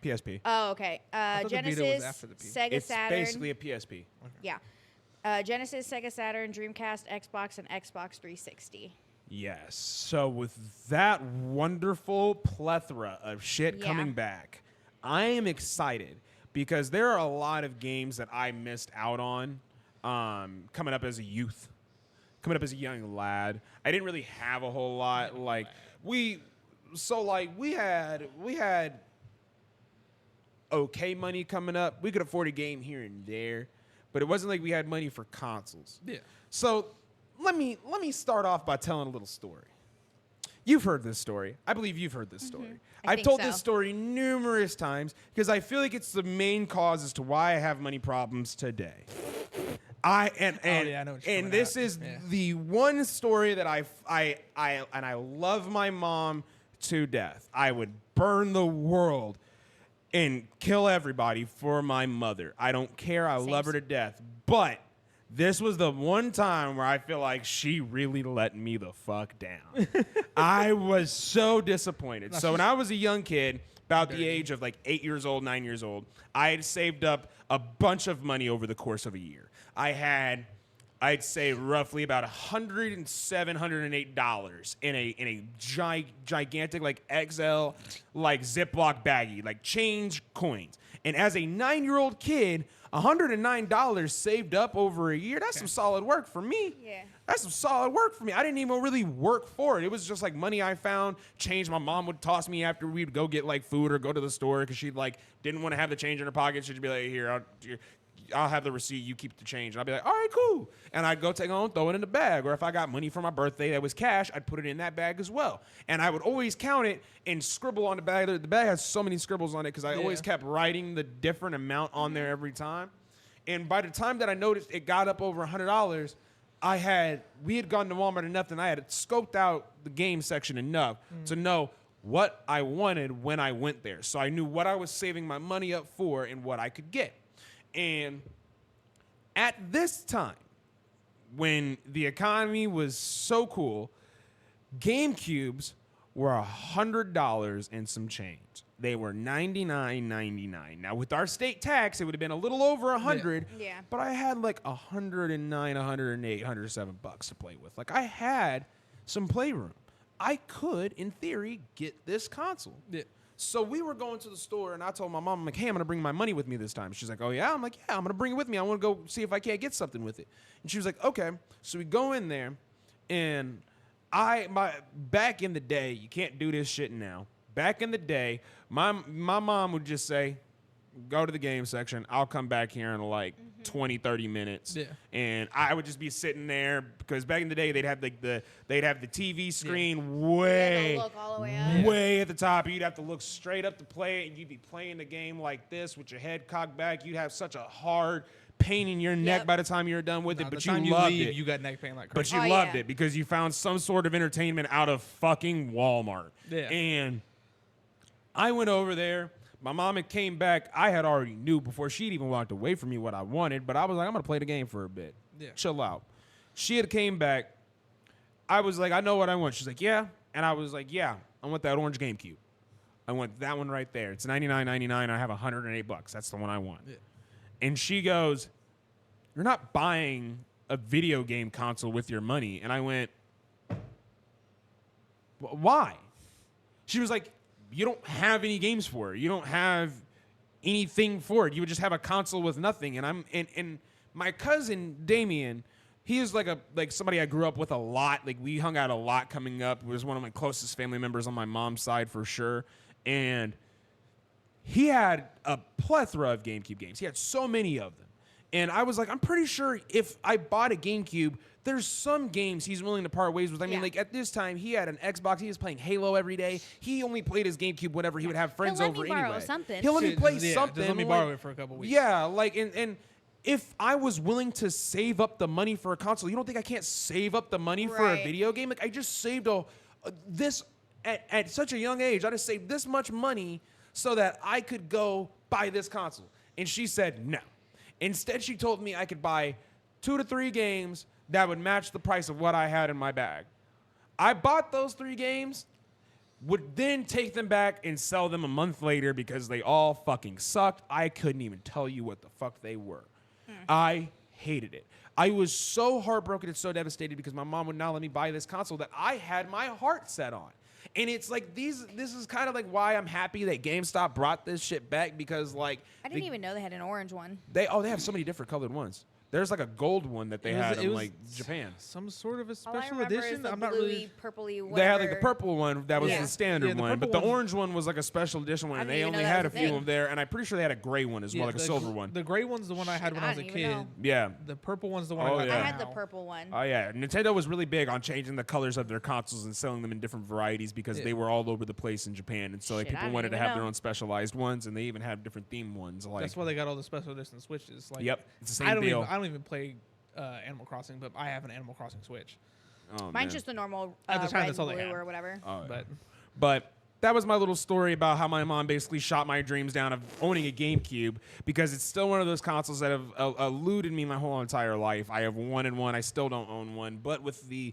PSP.
Oh, okay.
thought the Vita was
Genesis,
after the P.
Sega
It's
Saturn.
basically a PSP.
Yeah. Genesis, Sega Saturn, Dreamcast, Xbox, and Xbox 360.
Yes. So with that wonderful plethora of shit
Yeah.
coming back, I am excited because there are a lot of games that I missed out on coming up as a youth, coming up as a young lad. I didn't really have a whole lot. Like we had okay money coming up. We could afford a game here and there, but it wasn't like we had money for consoles.
Yeah.
So let me start off by telling a little story. You've heard this story. I believe you've heard this story.
I
I've
think
told
so.
this story numerous times because I feel like it's the main cause as to why I have money problems today. I know what you're
coming
this
at.
is
Yeah.
the one story that I love my mom to death. I would burn the world and kill everybody for my mother. I don't care. I love her to death. But this was the one time where I feel like she really let me the fuck down. I was so disappointed. So when I was a young kid, about the age of like 8 years old, 9 years old, I had saved up a bunch of money over the course of a year. I had, I'd say, roughly about $107, $108 in a gigantic like XL like Ziploc baggie, like change coins. And as a 9-year-old kid, $109 saved up over a year. That's some solid work for me.
Yeah.
That's some solid work for me. I didn't even really work for it. It was just like money I found, change my mom would toss me after we'd go get like food or go to the store because she'd like didn't want to have the change in her pocket. She'd be like, here, I'll have the receipt. You keep the change. And I'd be like, all right, cool. And I'd go take it home, throw it in the bag. Or if I got money for my birthday that was cash, I'd put it in that bag as well. And I would always count it and scribble on the bag. The bag has so many scribbles on it because I always kept writing the different amount on there every time. And by the time that I noticed it got up over $100, we had gone to Walmart enough and I had scoped out the game section enough to know what I wanted when I went there. So I knew what I was saving my money up for and what I could get. And at this time, when the economy was so cool, GameCubes were $100 and some change. They were $99.99. Now, with our state tax, it would have been a little over $100.
Yeah.
But I had like $109, $108, $107 to play with. Like I had some playroom. I could, in theory, get this console.
Yeah.
So we were going to the store, and I told my mom, I'm like, hey, I'm going to bring my money with me this time. She's like, oh, yeah? I'm like, yeah, I'm going to bring it with me. I want to go see if I can't get something with it. And she was like, okay. So we go in there, and back in the day, you can't do this shit now. Back in the day, my mom would just say, go to the game section. I'll come back here in like 20, 30 minutes. Yeah. And I would just be sitting there because back in the day they'd have the TV screen way at the top. You'd have to look straight up to play it, and you'd be playing the game like this with your head cocked back. You'd have such a hard pain in your neck by the time you were done with it, but you loved it.
You got neck pain like
crazy.
But
you loved it because you found some sort of entertainment out of fucking Walmart.
Yeah.
And I went over there. My mom had came back. I had already knew before she'd even walked away from me what I wanted, but I was like, I'm going to play the game for a bit.
Yeah.
Chill out. She had came back. I was like, I know what I want. She's like, yeah. And I was like, yeah, I want that orange GameCube. I want that one right there. It's $99.99. I have $108. That's the one I want. Yeah. And she goes, you're not buying a video game console with your money. And I went, why? She was like, you don't have any games for it. You don't have anything for it. You would just have a console with nothing. And my cousin Damien, he is like somebody I grew up with a lot. Like we hung out a lot coming up. He was one of my closest family members on my mom's side for sure. And he had a plethora of GameCube games. He had so many of them. And I was like, I'm pretty sure if I bought a GameCube, there's some games he's willing to part ways with. I mean, like at this time, he had an Xbox. He was playing Halo every day. He only played his GameCube whenever he would have friends over anyway. He'll let me borrow
something.
He'll let me play something.
Just let me borrow it for a couple weeks.
Yeah, like, and if I was willing to save up the money for a console, you don't think I can't save up the money for a video game? Like, I just saved this at such a young age. I just saved this much money so that I could go buy this console. And she said no. Instead, she told me I could buy 2 to 3 games that would match the price of what I had in my bag. I bought those 3 games, would then take them back and sell them a month later because they all fucking sucked. I couldn't even tell you what the fuck they were. I hated it. I was so heartbroken and so devastated because my mom would not let me buy this console that I had my heart set on. And it's like this is kind of like why I'm happy that GameStop brought this shit back because like
I didn't even know they had an orange one.
They have so many different colored ones. There's like a gold one that they had in like Japan.
Some sort of a
All I
special
remember
edition.
is the
I'm not
bluey,
really.
purpley, whatever.
They had like the purple one that was the standard
the
one, but the
purple one-
orange one was like a special edition one,
I
and
didn't
they
even
only
know that
had a
was a
few
thing.
of there. And I'm pretty sure they had a gray one as well, like a silver one.
The gray one's the one I had when I was a
didn't even
kid.
know.
Yeah.
The purple one's the one
Oh,
I got
yeah.
I had the
now.
purple one.
Oh yeah, Nintendo was really big on changing the colors of their consoles and selling them in different varieties because they were all over the place in Japan, and so like
Shit, I
people
didn't
wanted to
even
have their
know.
own specialized ones, and they even have different themed ones. Like
That's why they got all the special edition Switches. Like,
Yep, it's the same
I don't
deal.
Even play Animal Crossing, but I have an Animal Crossing Switch.
oh,
Mine's
man.
just the normal
At the time,
red
that's
and
all they
blue
had.
or whatever.
Oh, yeah.
But
that was my little story about how my mom basically shot my dreams down of owning a GameCube because it's still one of those consoles that have eluded me my whole entire life. I have wanted one. I still don't own one. But with the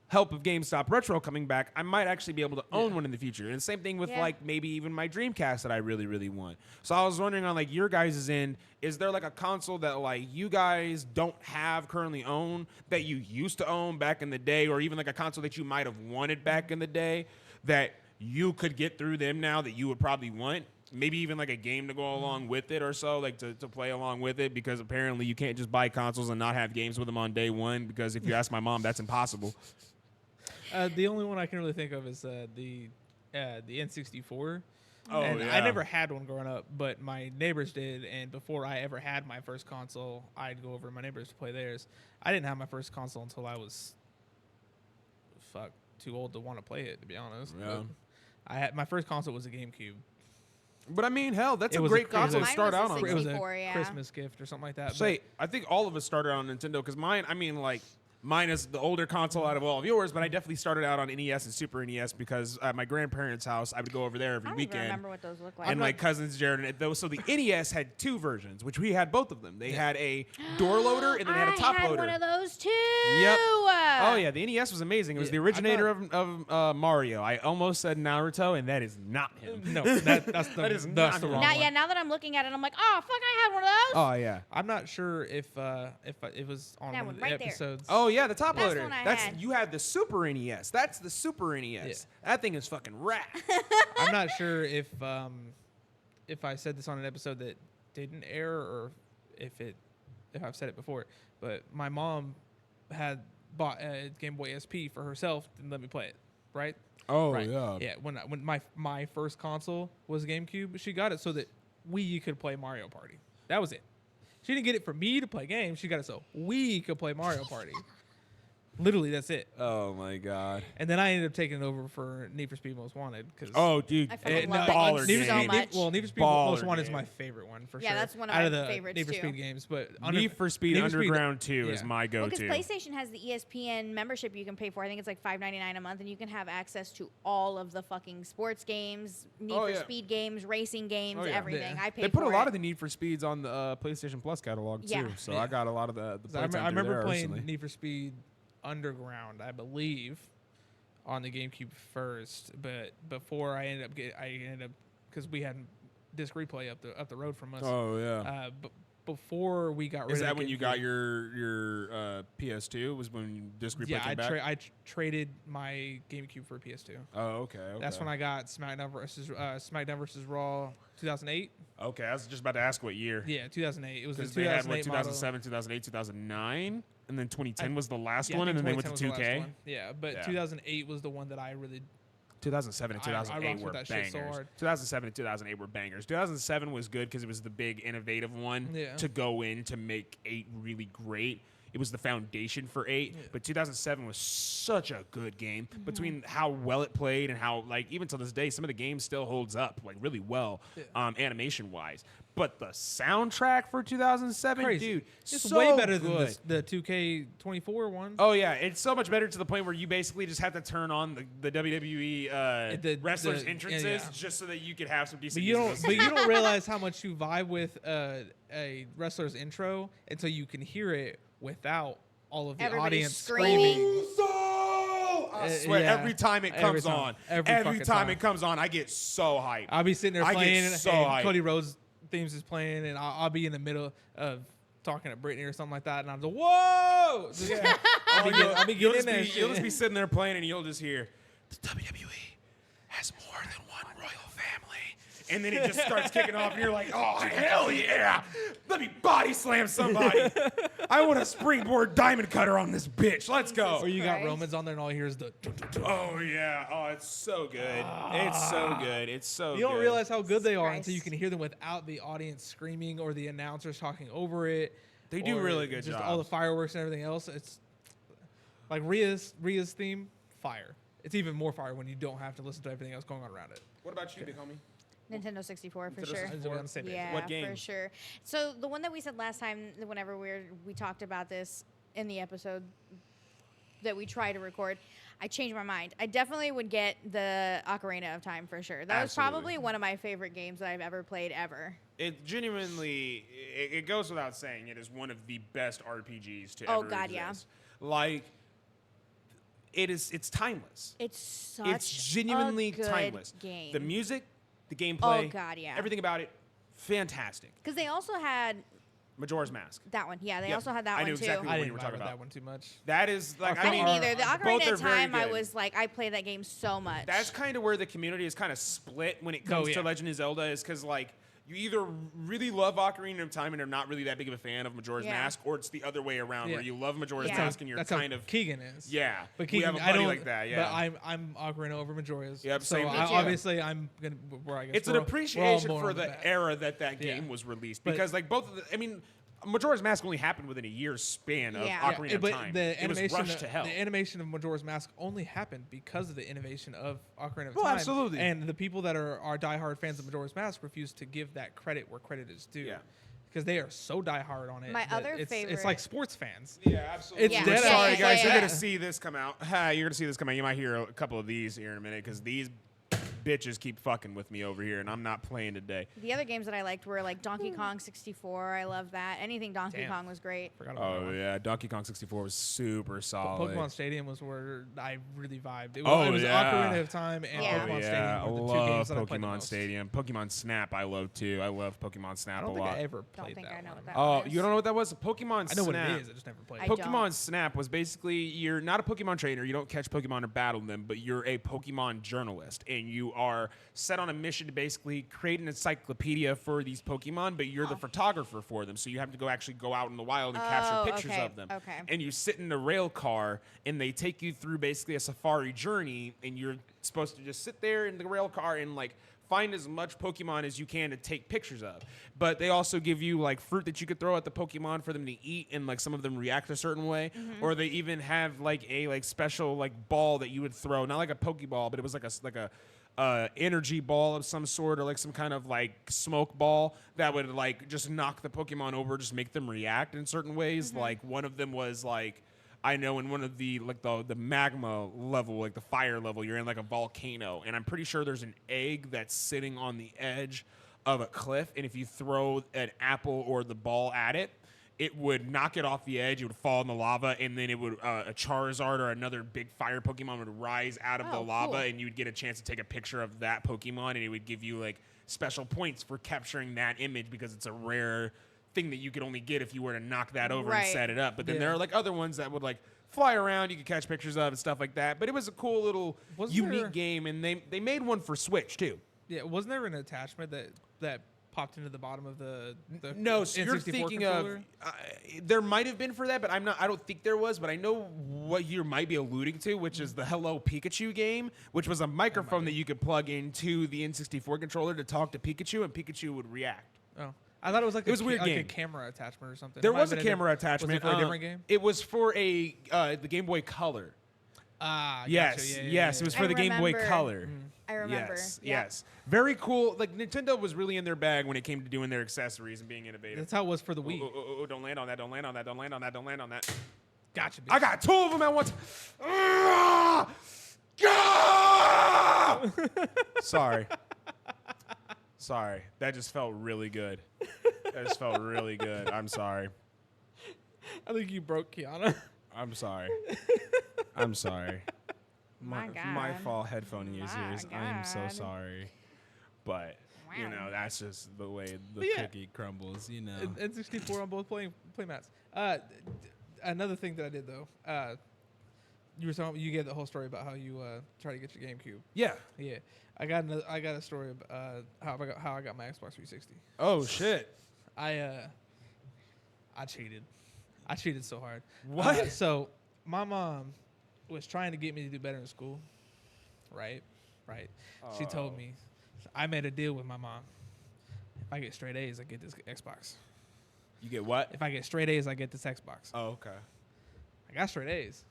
help of GameStop Retro coming back, I might actually be able to own one in the future. And the same thing with like maybe even my Dreamcast that I really, really want. So I was wondering on like your guys' end, is there like a console that like you guys don't have currently own that you used to own back in the day, or even like a console that you might have wanted back in the day that you could get through them now that you would probably want? Maybe even like a game to go along with it or so, like to play along with it, because apparently you can't just buy consoles and not have games with them on day one, because if you ask my mom, that's impossible.
the only one I can really think of is the N64.
Oh,
and
yeah.
I never had one growing up, but my neighbors did. And before I ever had my first console, I'd go over to my neighbors to play theirs. I didn't have my first console until I was too old to want to play it, to be honest.
Yeah.
But my first console was a GameCube.
But I mean, hell, that's
It
a
was
great
a-
console to
Mine
start
was a
out on.
It was a
64, yeah.
Christmas gift or something like that.
Say, I think all of us started out on Nintendo because mine is the older console out of all of yours, but I definitely started out on NES and Super NES because at my grandparents' house, I would go over there every
I don't even
weekend.
remember what those look like.
And my cousins, Jared, and those. So the NES had 2 versions, which we had both of them. They had a door loader and then they had a top
I had
loader.
one of those too.
Yep. Oh yeah, the NES was amazing. It was
Yeah,
the originator of Mario. I almost said Naruto, and that is not him.
No, that's the,
That is
that's
not
the
him.
wrong
Now,
one.
yeah, now that I'm looking at it, I'm like, oh fuck, I had one of those.
Oh yeah.
I'm not sure if it was on
That
one
one
of the
right there.
episodes.
Oh yeah, the top
That's
loader.
the one I
That's
had.
You had the Super NES. That's the Super NES.
Yeah.
That thing is fucking rad.
I'm not sure if I said this on an episode that didn't air or if I've said it before, but my mom had bought a Game Boy SP for herself and let me play it, right?
Oh
Right.
yeah.
Yeah, when my first console was GameCube, she got it so that we could play Mario Party. That was it. She didn't get it for me to play games. She got it so we could play Mario Party. Literally, that's it.
Oh my god.
And then I ended up taking it over for Need for Speed Most Wanted because
Oh dude.
I fucking love
baller
that
game.
game so much.
Well, Need for Speed
Baller
Most Wanted is
game.
my favorite one for
Yeah,
sure.
that's one of
out
my
of the
favorites,
Need for
too.
Speed games, but
Need for Speed
Need for Speed-
Underground 2 is
yeah.
my
Well,
go-to.
because PlayStation has the ESPN membership you can pay for. I think it's like $5.99 a month, and you can have access to all of the fucking sports games, Need
Oh,
for
yeah.
Speed games, racing games,
Oh, yeah.
everything.
Yeah.
I paid
They put
for
a lot
it.
of the Need for Speeds on the PlayStation Plus catalog too.
Yeah.
So
Yeah.
I got a lot of the
I
playtime
remember
there
playing
recently.
Need for Speed Underground, I believe, on the GameCube first. But before I ended up because we had disc replay up the road from us.
Oh yeah.
But before we got rid
Is
of
that
the
when you
GameCube-
got your PS2? Was when disc replay
Yeah,
came back?
I traded my GameCube for a PS2.
Oh okay.
That's when I got SmackDown versus Raw 2008.
Okay, I was just about to ask what year.
Yeah, 2008. It was the
Because they had
2008
what
model.
2007, 2008, 2009, and then 2010 was the last
Yeah, I
one,
think
and then they went
2010
to
was the last
2K.
one. Yeah, but
Yeah.
2008 was the one that I really
2007 and
I rocked
2008
with
were
that shit so
bangers.
hard.
2007 and 2008 were bangers. 2007 was good because it was the big innovative one
Yeah.
to go in to make 8 really great. It was the foundation for 8, but 2007 was such a good game between how well it played and how, like, even to this day, some of the game still holds up, like, really well, animation-wise. But the soundtrack for 2007,
crazy.
dude,
It's
so
way better
good.
than the 2K24 one.
Oh yeah, it's so much better to the point where you basically just have to turn on the WWE wrestlers' entrances just so that you could have some decent.
But you don't.
music.
But you don't realize how much you vibe with a wrestler's intro until you can hear it without all of the
Everybody
audience
screaming.
I swear,
yeah.
every time it
Every
comes
time.
on,
Every
every
fucking
time
time.
it comes on, I get so hyped.
I'll be sitting there
I get
playing,
so
and
hyped.
Cody Rhodes themes is playing, and I'll be in the middle of talking to Brittany or something like that, and I'm just whoa. Just, I'll be
you'll
getting
just
in there.
be, you'll just be sitting there playing, and you'll just hear the WWE has more than one royal family, and then it just starts kicking off, and you're like, oh hell yeah! Let me body slam somebody. I want a springboard diamond cutter on this bitch. Let's go.
Or you got
Christ.
Romans on there, and all you hear is the. Dun, dun, dun.
Oh yeah. Oh, it's so good. It's so good. It's so
You don't
good.
realize how good they are
Christ.
until you can hear them without the audience screaming or the announcers talking over it.
They do
or
really good
just all the
jobs.
fireworks and everything else. It's like Rhea's theme, fire. It's even more fire when you don't have to listen to everything else going on around it.
What about you, big homie?
Nintendo 64 for
Nintendo
sure.
64.
We're on the same page.
Yeah,
What game?
for sure. So the one that we said last time, whenever we talked about this in the episode that we tried to record, I changed my mind. I definitely would get the Ocarina of Time for sure. That was
Absolutely.
probably one of my favorite games that I've ever played ever.
It genuinely, it goes without saying, it is one of the best RPGs to
Oh,
ever
God, yeah.
exist. Like, it's timeless.
It's such
It's genuinely
a good
timeless.
game.
The music, the gameplay,
Oh, God, yeah.
everything about it, fantastic.
Because they also had
Majora's Mask.
that one. Yeah, they
Yep.
also had that
I
one
knew
too.
exactly
I
what you
didn't
were
vibe
talking
with
about.
that one too much.
That is like,
I
I mean,
didn't either. The
both
Ocarina
are
of
very
Time, I
good.
was like, I played that game so much.
That's kind of where the community is kind of split when it comes
yeah.
to Legend of Zelda, is because like you either really love Ocarina of Time and are not really that big of a fan of Majora's
Yeah.
Mask, or it's the other way around
Yeah.
where you love Majora's
Yeah.
Mask and you're
That's
kind
how
of
Keegan is.
yeah.
But
we
Keegan,
have a
I
buddy
don't
like that. Yeah,
But I'm Ocarina over Majora's.
Yep,
so
same. Me
I,
too.
obviously I'm gonna. Where I guess
it's an
we're all
appreciation
more
for
on
the
back.
era that
Yeah.
game was released,
But-
because like both of the, I mean, Majora's Mask only happened within a year's span of
Yeah.
Ocarina
Yeah,
of
but
Time.
the
It was
animation,
rushed to hell.
the animation of Majora's Mask only happened because of the innovation of Ocarina of
Oh,
Time.
absolutely.
And the people that are diehard fans of Majora's Mask refuse to give that credit where credit is due.
Yeah.
Because they are so diehard on it.
My
that
other
it's
favorite-
like sports fans.
Yeah, absolutely.
It's
Yeah.
dead
Yeah,
Sorry,
yeah,
guys.
yeah,
You're
yeah.
gonna see this come out. You're gonna see this come out. You might hear a couple of these here in a minute because these bitches keep fucking with me over here, and I'm not playing today.
The other games that I liked were like Donkey Kong 64. I love that. Anything Donkey
Damn.
Kong was great.
Forgot about that
Oh
one.
yeah, Donkey Kong 64 was super solid.
Pokemon Stadium was where I really vibed. It
Oh,
was
yeah.
Ocarina of Time and
Yeah.
Pokemon
yeah,
Stadium
I
were the two
love
games that I played the
Pokemon
most.
Stadium. Pokemon Snap, I love too. I love Pokemon
I
Snap a
don't think
lot.
I ever
Don't
played
think
that
I know
one.
what that
Oh,
was.
you don't know what that was? Pokemon
I know what
Snap.
it is. I just never played
I
it.
don't.
Pokemon Snap was basically you're not a Pokemon trainer, you don't catch Pokemon or battle them, but you're a Pokemon journalist, and you are set on a mission to basically create an encyclopedia for these Pokemon, but you're the photographer for them, so you have to actually go out in the wild and capture pictures
okay,
of them.
okay.
And you sit in a rail car, and they take you through basically a safari journey, and you're supposed to just sit there in the rail car and like find as much Pokemon as you can to take pictures of. But they also give you like fruit that you could throw at the Pokemon for them to eat, and like some of them react a certain way. Or they even have like a like special like ball that you would throw, not like a Pokeball, but it was like a energy ball of some sort, or like some kind of like smoke ball that would like just knock the Pokemon over, just make them react in certain ways. Like one of them was like, I know in one of the like the magma level, like the fire level, you're in like a volcano, and I'm pretty sure there's an egg that's sitting on the edge of a cliff, and if you throw an apple or the ball at it, it would knock it off the edge, it would fall in the lava, and then it would a Charizard or another big fire Pokemon would rise out of the
Oh,
lava,
cool.
and you would get a chance to take a picture of that Pokemon, and it would give you like special points for capturing that image because it's a rare thing that you could only get if you were to knock that over and
Right.
set it up. But then
Yeah.
there are like other ones that would like fly around, you could catch pictures of and stuff like that. But it was a cool little
Wasn't
unique
there-
game, and they made one for Switch too.
Yeah, wasn't there an attachment that popped into the bottom of the
No, so you're
N64
thinking
controller?
of there might have been for that, but I don't think there was. But I know what you might be alluding to, which is the Hello Pikachu game, which was a microphone that you could plug into the N64 controller to talk to Pikachu, and Pikachu would react.
Oh, I thought it was like
It was a weird
like
game.
a camera attachment or something.
There
It might
was a
have been
camera
Was
attachment.
it for a different game?
It was for the Game Boy Color.
Ah, gotcha.
Yes,
Yeah, yeah,
yes,
yeah,
it was
I
for the Game Boy
remember.
Color.
I remember.
Yes,
Yeah.
yes. Very cool. Like Nintendo was really in their bag when it came to doing their accessories and being innovative.
That's how it was for the Wii.
Oh, don't land on that, don't land on that, don't land on that, don't land on that.
Gotcha. Bitch.
I got two of them at once. Ah! Ah! Sorry. Sorry. That just felt really good. That just felt really good. I'm sorry.
I think you broke Kiana.
I'm sorry. I'm sorry.
My
My
God.
fault, headphone
My
users. I am so
God.
sorry. But, you
Wow.
know, that's just the way the
But yeah.
cookie crumbles, you know.
N64 on both play mats. Another thing that I did though, you were talking, you gave the whole story about how you tried to get your GameCube.
Yeah.
Yeah, I got a story about how I got my Xbox 360.
Oh, shit.
I cheated. I cheated so hard.
What?
So my mom was trying to get me to do better in school. Right. She told me, I made a deal with my mom. If I get straight A's, I get this Xbox.
You get what?
If I get straight A's, I get this Xbox.
Oh, okay.
I got straight A's.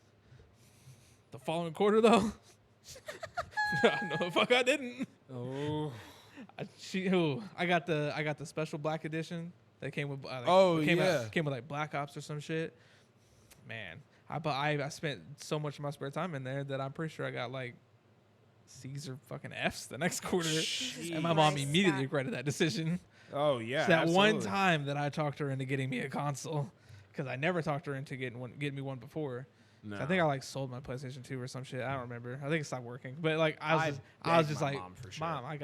The following quarter, though, no, the fuck I didn't.
Oh.
I got the special black edition that came with. Came with like Black Ops or some shit. Man, I spent so much of my spare time in there that I'm pretty sure I got like C's or fucking F's the next quarter, and my mom
Christ,
immediately
Scott.
regretted that decision.
Oh, yeah.
That one
absolutely.
time that I talked her into getting me a console, because I never talked her into getting me one before.
No.
I think I like sold my PlayStation 2 or some shit. I don't remember. I think it stopped working. But like I was
begged
just
my
like,
mom for sure.
Mom, I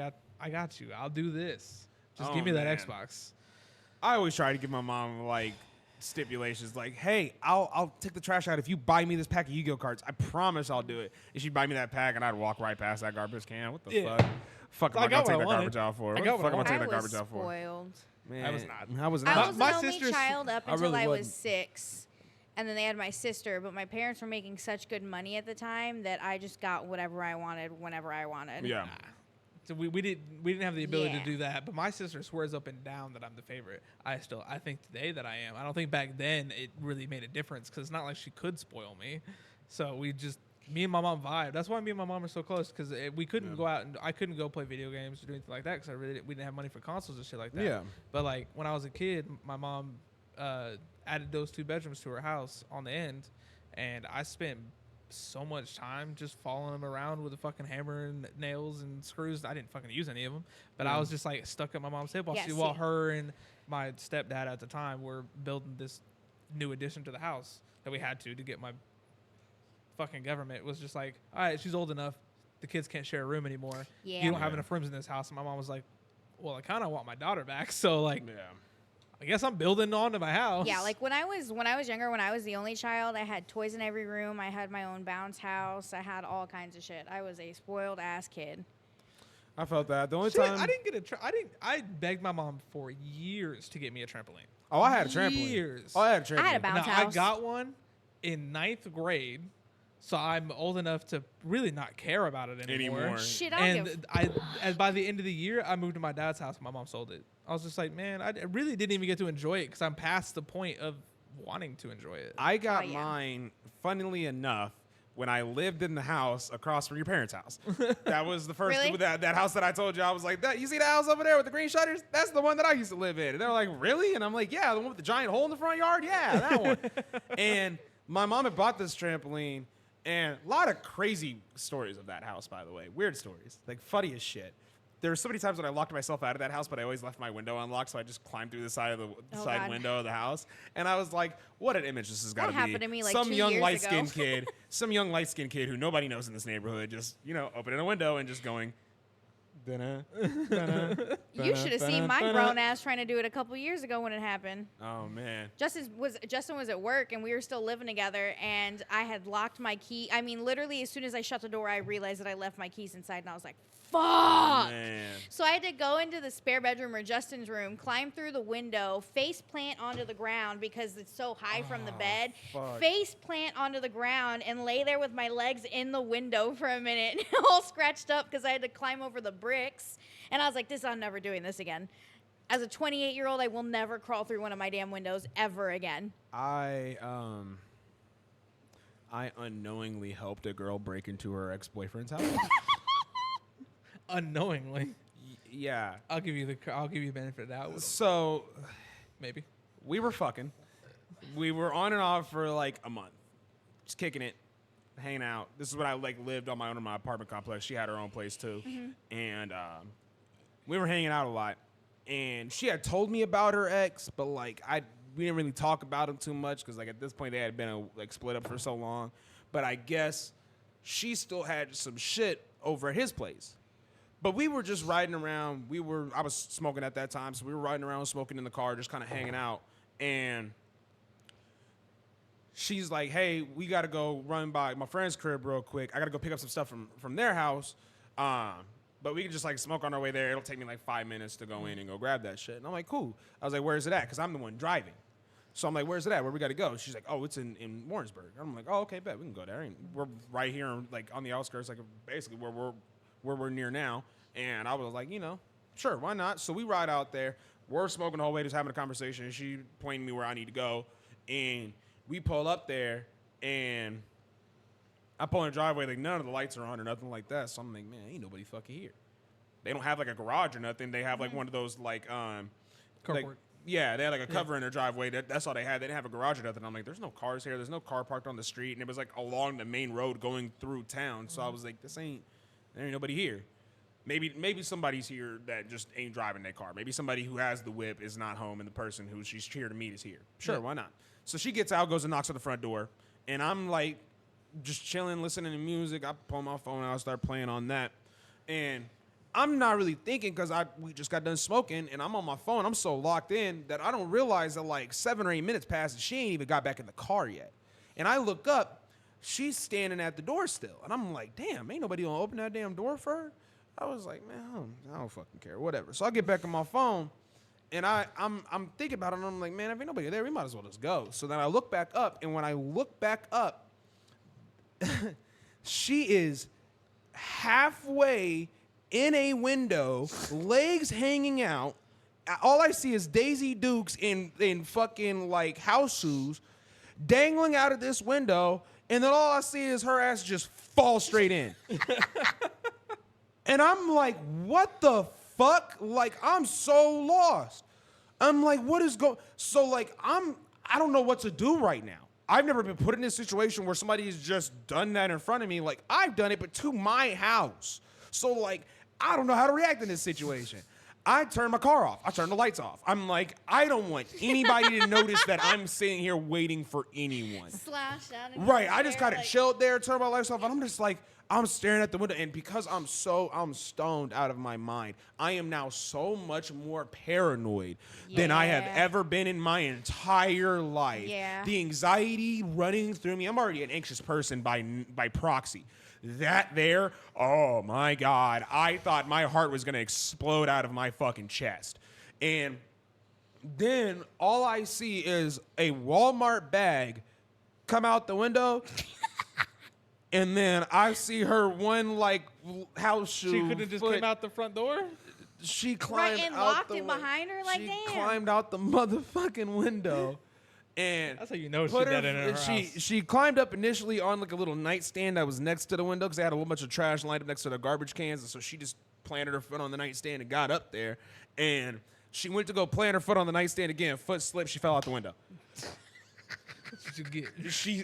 got you. I'll do this. Just
Oh,
give me that
man.
Xbox.
I always try to give my mom like stipulations, like, "Hey, I'll take the trash out if you buy me this pack of Yu-Gi-Oh cards. I promise I'll do it." And she'd buy me that pack, and I'd walk right past that garbage can. What the
Yeah.
fuck? Fuck, am
I
I
got
gonna
what
take
I
that
wanted.
garbage out for?
I
What
got
the
what
fuck
I
am I taking
I
that
was
garbage out for?
spoiled.
Man,
I was not.
I was
I
not.
was
my
an only
sister's-
child up
I
until
really
I was
wasn't.
6, and then they had my sister. But my parents were making such good money at the time that I just got whatever I wanted whenever I wanted.
Yeah.
So we didn't have the ability
Yeah.
to do that. But my sister swears up and down that I'm the favorite. I think today that I am. I don't think back then it really made a difference because it's not like she could spoil me. So me and my mom vibe. That's why me and my mom are so close because we couldn't go out and I couldn't go play video games or do anything like that because we didn't have money for consoles and shit like that.
Yeah.
But like when I was a kid, my mom added those 2 bedrooms to her house on the end, and I spent so much time just following him around with a fucking hammer and nails and screws. I didn't fucking use any of them, but I was just like stuck at my mom's hip while her and my stepdad at the time were building this new addition to the house that we had to get my fucking government was just like, all right, she's old enough. The kids can't share a room anymore.
Yeah.
You don't have enough rooms in this house. And my mom was like, well, I kind of want my daughter back. So like, I guess I'm building onto my house.
Yeah, like when I was younger, when I was the only child, I had toys in every room. I had my own bounce house. I had all kinds of shit. I was a spoiled ass kid.
I felt that. The only
Shit,
time
I didn't get I begged my mom for years to get me a trampoline.
Oh, I had a trampoline.
Years.
Oh, I had a trampoline.
I had a bounce
Now,
house.
I got one in 9th grade, so I'm old enough to really not care about it anymore.
Shit, I don't
And and by the end of the year, I moved to my dad's house. My mom sold it. I was just like, man, I really didn't even get to enjoy it because I'm past the point of wanting to enjoy it.
I got
Oh, yeah.
mine, funnily enough, when I lived in the house across from your parents' house. That was the first
Really?
that house that I told you. I was like, that you see the house over there with the green shutters? That's the one that I used to live in. And they're like, really? And I'm like, yeah, the one with the giant hole in the front yard? Yeah, that one. And my mom had bought this trampoline, and a lot of crazy stories of that house, by the way. Weird stories, like funny as shit. There were so many times when I locked myself out of that house, but I always left my window unlocked, so I just climbed through the side of the side
God.
window of the house. And I was like, what an image this has got to
That
be.
happened to me, like,
some
2
young
years
light-skinned
ago.
kid, some young light-skinned kid who nobody knows in this neighborhood, just, opening a window and just going, "Dun-na, dun-na,
You
dun-na,
should have seen
dun-na,
my
dun-na."
grown ass trying to do it a couple years ago when it happened.
Oh, man.
Justin was at work and we were still living together, and I had locked my key. I mean, literally, as soon as I shut the door, I realized that I left my keys inside, and I was like, "Fuck!"
Man.
So I had to go into the spare bedroom or Justin's room, climb through the window, face plant onto the ground because it's so high from the bed,
fuck.
face plant onto the ground, and lay there with my legs in the window for a minute, all scratched up because I had to climb over the bricks. And I was like, I'm never doing this again. As a 28-year-old, I will never crawl through one of my damn windows ever again.
I unknowingly helped a girl break into her ex-boyfriend's house.
Unknowingly,
Yeah.
I'll give you the benefit of the doubt.
So
Maybe.
we were fucking. We were on and off for like a month, just kicking it, hanging out. This is when I lived on my own in my apartment complex. She had her own place too, and we were hanging out a lot. And she had told me about her ex, but we didn't really talk about him too much because at this point they had been split up for so long. But I guess she still had some shit over at his place. But we were just riding around. I was smoking at that time, so we were riding around smoking in the car, just kind of hanging out. And she's like, hey, we got to go run by my friend's crib real quick. I got to go pick up some stuff from their house. But we can just smoke on our way there. It'll take me 5 minutes to go in and go grab that shit. And I'm like, cool. I was like, where's it at? Because I'm the one driving. So I'm like, where's it at? Where we got to go? She's like, oh, it's in Warrensburg. I'm like, oh, okay, bet. We can go there. And we're right here on the outskirts, basically where we're near now. And I was like, sure, why not? So we ride out there. We're smoking the whole way, just having a conversation. And she pointing me where I need to go. And we pull up there, and I pull in the driveway, none of the lights are on or nothing like that. So I'm like, man, ain't nobody fucking here. They don't have a garage or nothing. They have one of those
Carport.
yeah, they had a cover in their driveway. That's all they had. They didn't have a garage or nothing. I'm like, there's no cars here. There's no car parked on the street. And it was along the main road going through town. So I was like, there ain't nobody here. Maybe somebody's here that just ain't driving their car. Maybe somebody who has the whip is not home and the person who she's here to meet is here. Sure, why not? So she gets out, goes and knocks on the front door. And I'm just chilling, listening to music. I pull my phone out, start playing on that. And I'm not really thinking because we just got done smoking and I'm on my phone. I'm so locked in that I don't realize that 7 or 8 minutes passed and she ain't even got back in the car yet. And I look up, she's standing at the door still. And I'm like, damn, ain't nobody gonna open that damn door for her? I was like, man, I don't fucking care, whatever. So I get back on my phone and I'm thinking about it and I'm like, man, if ain't nobody there, we might as well just go. So then I look back up, and when I look back up, she is halfway in a window, legs hanging out. All I see is Daisy Dukes in fucking house shoes dangling out of this window, and then all I see is her ass just fall straight in. And I'm like, what the fuck? I'm so lost. I'm like, what is going? So I don't know what to do right now. I've never been put in a situation where somebody's just done that in front of me. Like, I've done it, but to my house. So, like, I don't know how to react in this situation. I turn my car off. I turn the lights off. I'm like, I don't want anybody to notice that I'm sitting here waiting for anyone.
Slashed out. in
Right.
your
I just
chair,
kind of
like-
chilled there, turned my lights off, and I'm just like, I'm staring at the window. And because I'm stoned out of my mind, I am now so much more paranoid than I have
Yeah.
ever been in my entire life.
Yeah.
The anxiety running through me. I'm already an anxious person by proxy. That there, oh my God. I thought my heart was going to explode out of my fucking chest. And then all I see is a Walmart bag come out the window. And then I see her one like house shoe.
She could have just
foot.
came out the front door.
She climbed
and
out
locked
the
it behind her, like,
she
damn.
climbed out the motherfucking window, and
That's how you know she
put
did it in her
she
house.
she climbed up initially on like a little nightstand that was next to the window because they had a whole bunch of trash lined up next to the garbage cans, and so she just planted her foot on the nightstand and got up there, and she went to go plant her foot on the nightstand again. Foot slipped. She fell out the window.
What you get?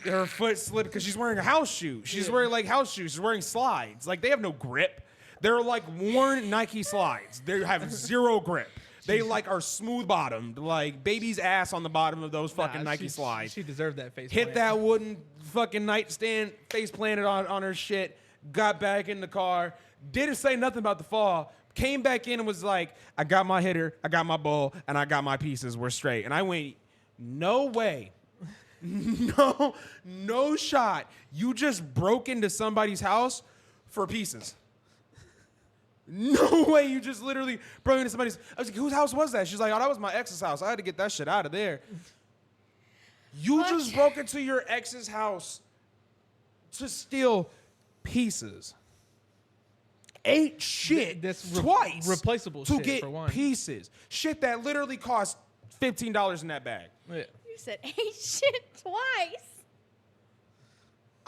Her foot slipped because she's wearing a house shoe. She's wearing like house shoes. She's wearing slides. Like they have no grip. They're like worn Nike slides. They have zero grip. They like are smooth bottomed, like baby's ass on the bottom of those fucking
Nah,
Nike slides.
She deserved that face.
Hit
plant.
that wooden fucking nightstand, face planted on her shit, got back in the car, didn't say nothing about the fall, came back in and was like, I got my hitter, I got my ball, and I got my pieces, we're straight. And I went, no way. No shot. You just broke into somebody's house for pieces. No way. You just literally broke into somebody's. I was like, whose house was that? She's like, oh, that was my ex's house. I had to get that shit out of there. You
What?
just broke into your ex's house to steal pieces. Ate shit
That's
twice.
replaceable
to
shit,
get
for one.
pieces. Shit that literally cost $15 in that bag.
Yeah.
You said ate shit twice.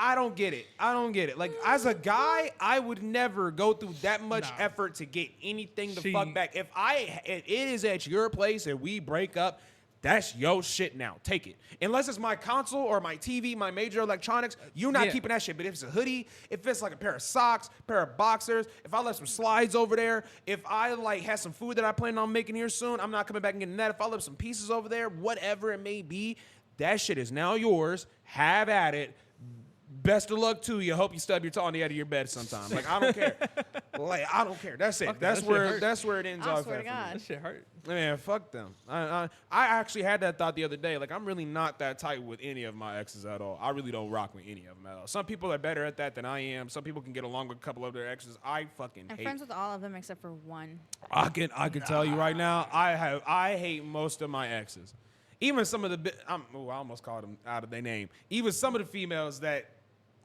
I don't get it. Like, as a guy, I would never go through that much
Nah.
effort to get anything to
She-
fuck back. If it is at your place and we break up, that's your shit now. Take it. Unless it's my console or my TV, my major electronics, you're not
Yeah.
keeping that shit. But if it's a hoodie, if it's like a pair of socks, pair of boxers, if I left some slides over there, if I like had some food that I plan on making here soon, I'm not coming back and getting that. If I left some pieces over there, whatever it may be, that shit is now yours. Have at it. Best of luck to you. Hope you stub your toe on the end of your bed sometime. Like, I don't care. Like, I don't care. That's it.
Fuck
That's
that shit
where
hurt.
that's where it ends
I
off
swear
at
to
for me.
God.
That shit hurt.
Man, fuck them. I actually had that thought the other day. Like, I'm really not that tight with any of my exes at all. I really don't rock with any of them at all. Some people are better at that than I am. Some people can get along with a couple of their exes. I fucking
I'm
hate.
friends with all of them except for one.
I can tell you right now. I hate most of my exes. Even some of the I almost called them out of their name. Even some of the females that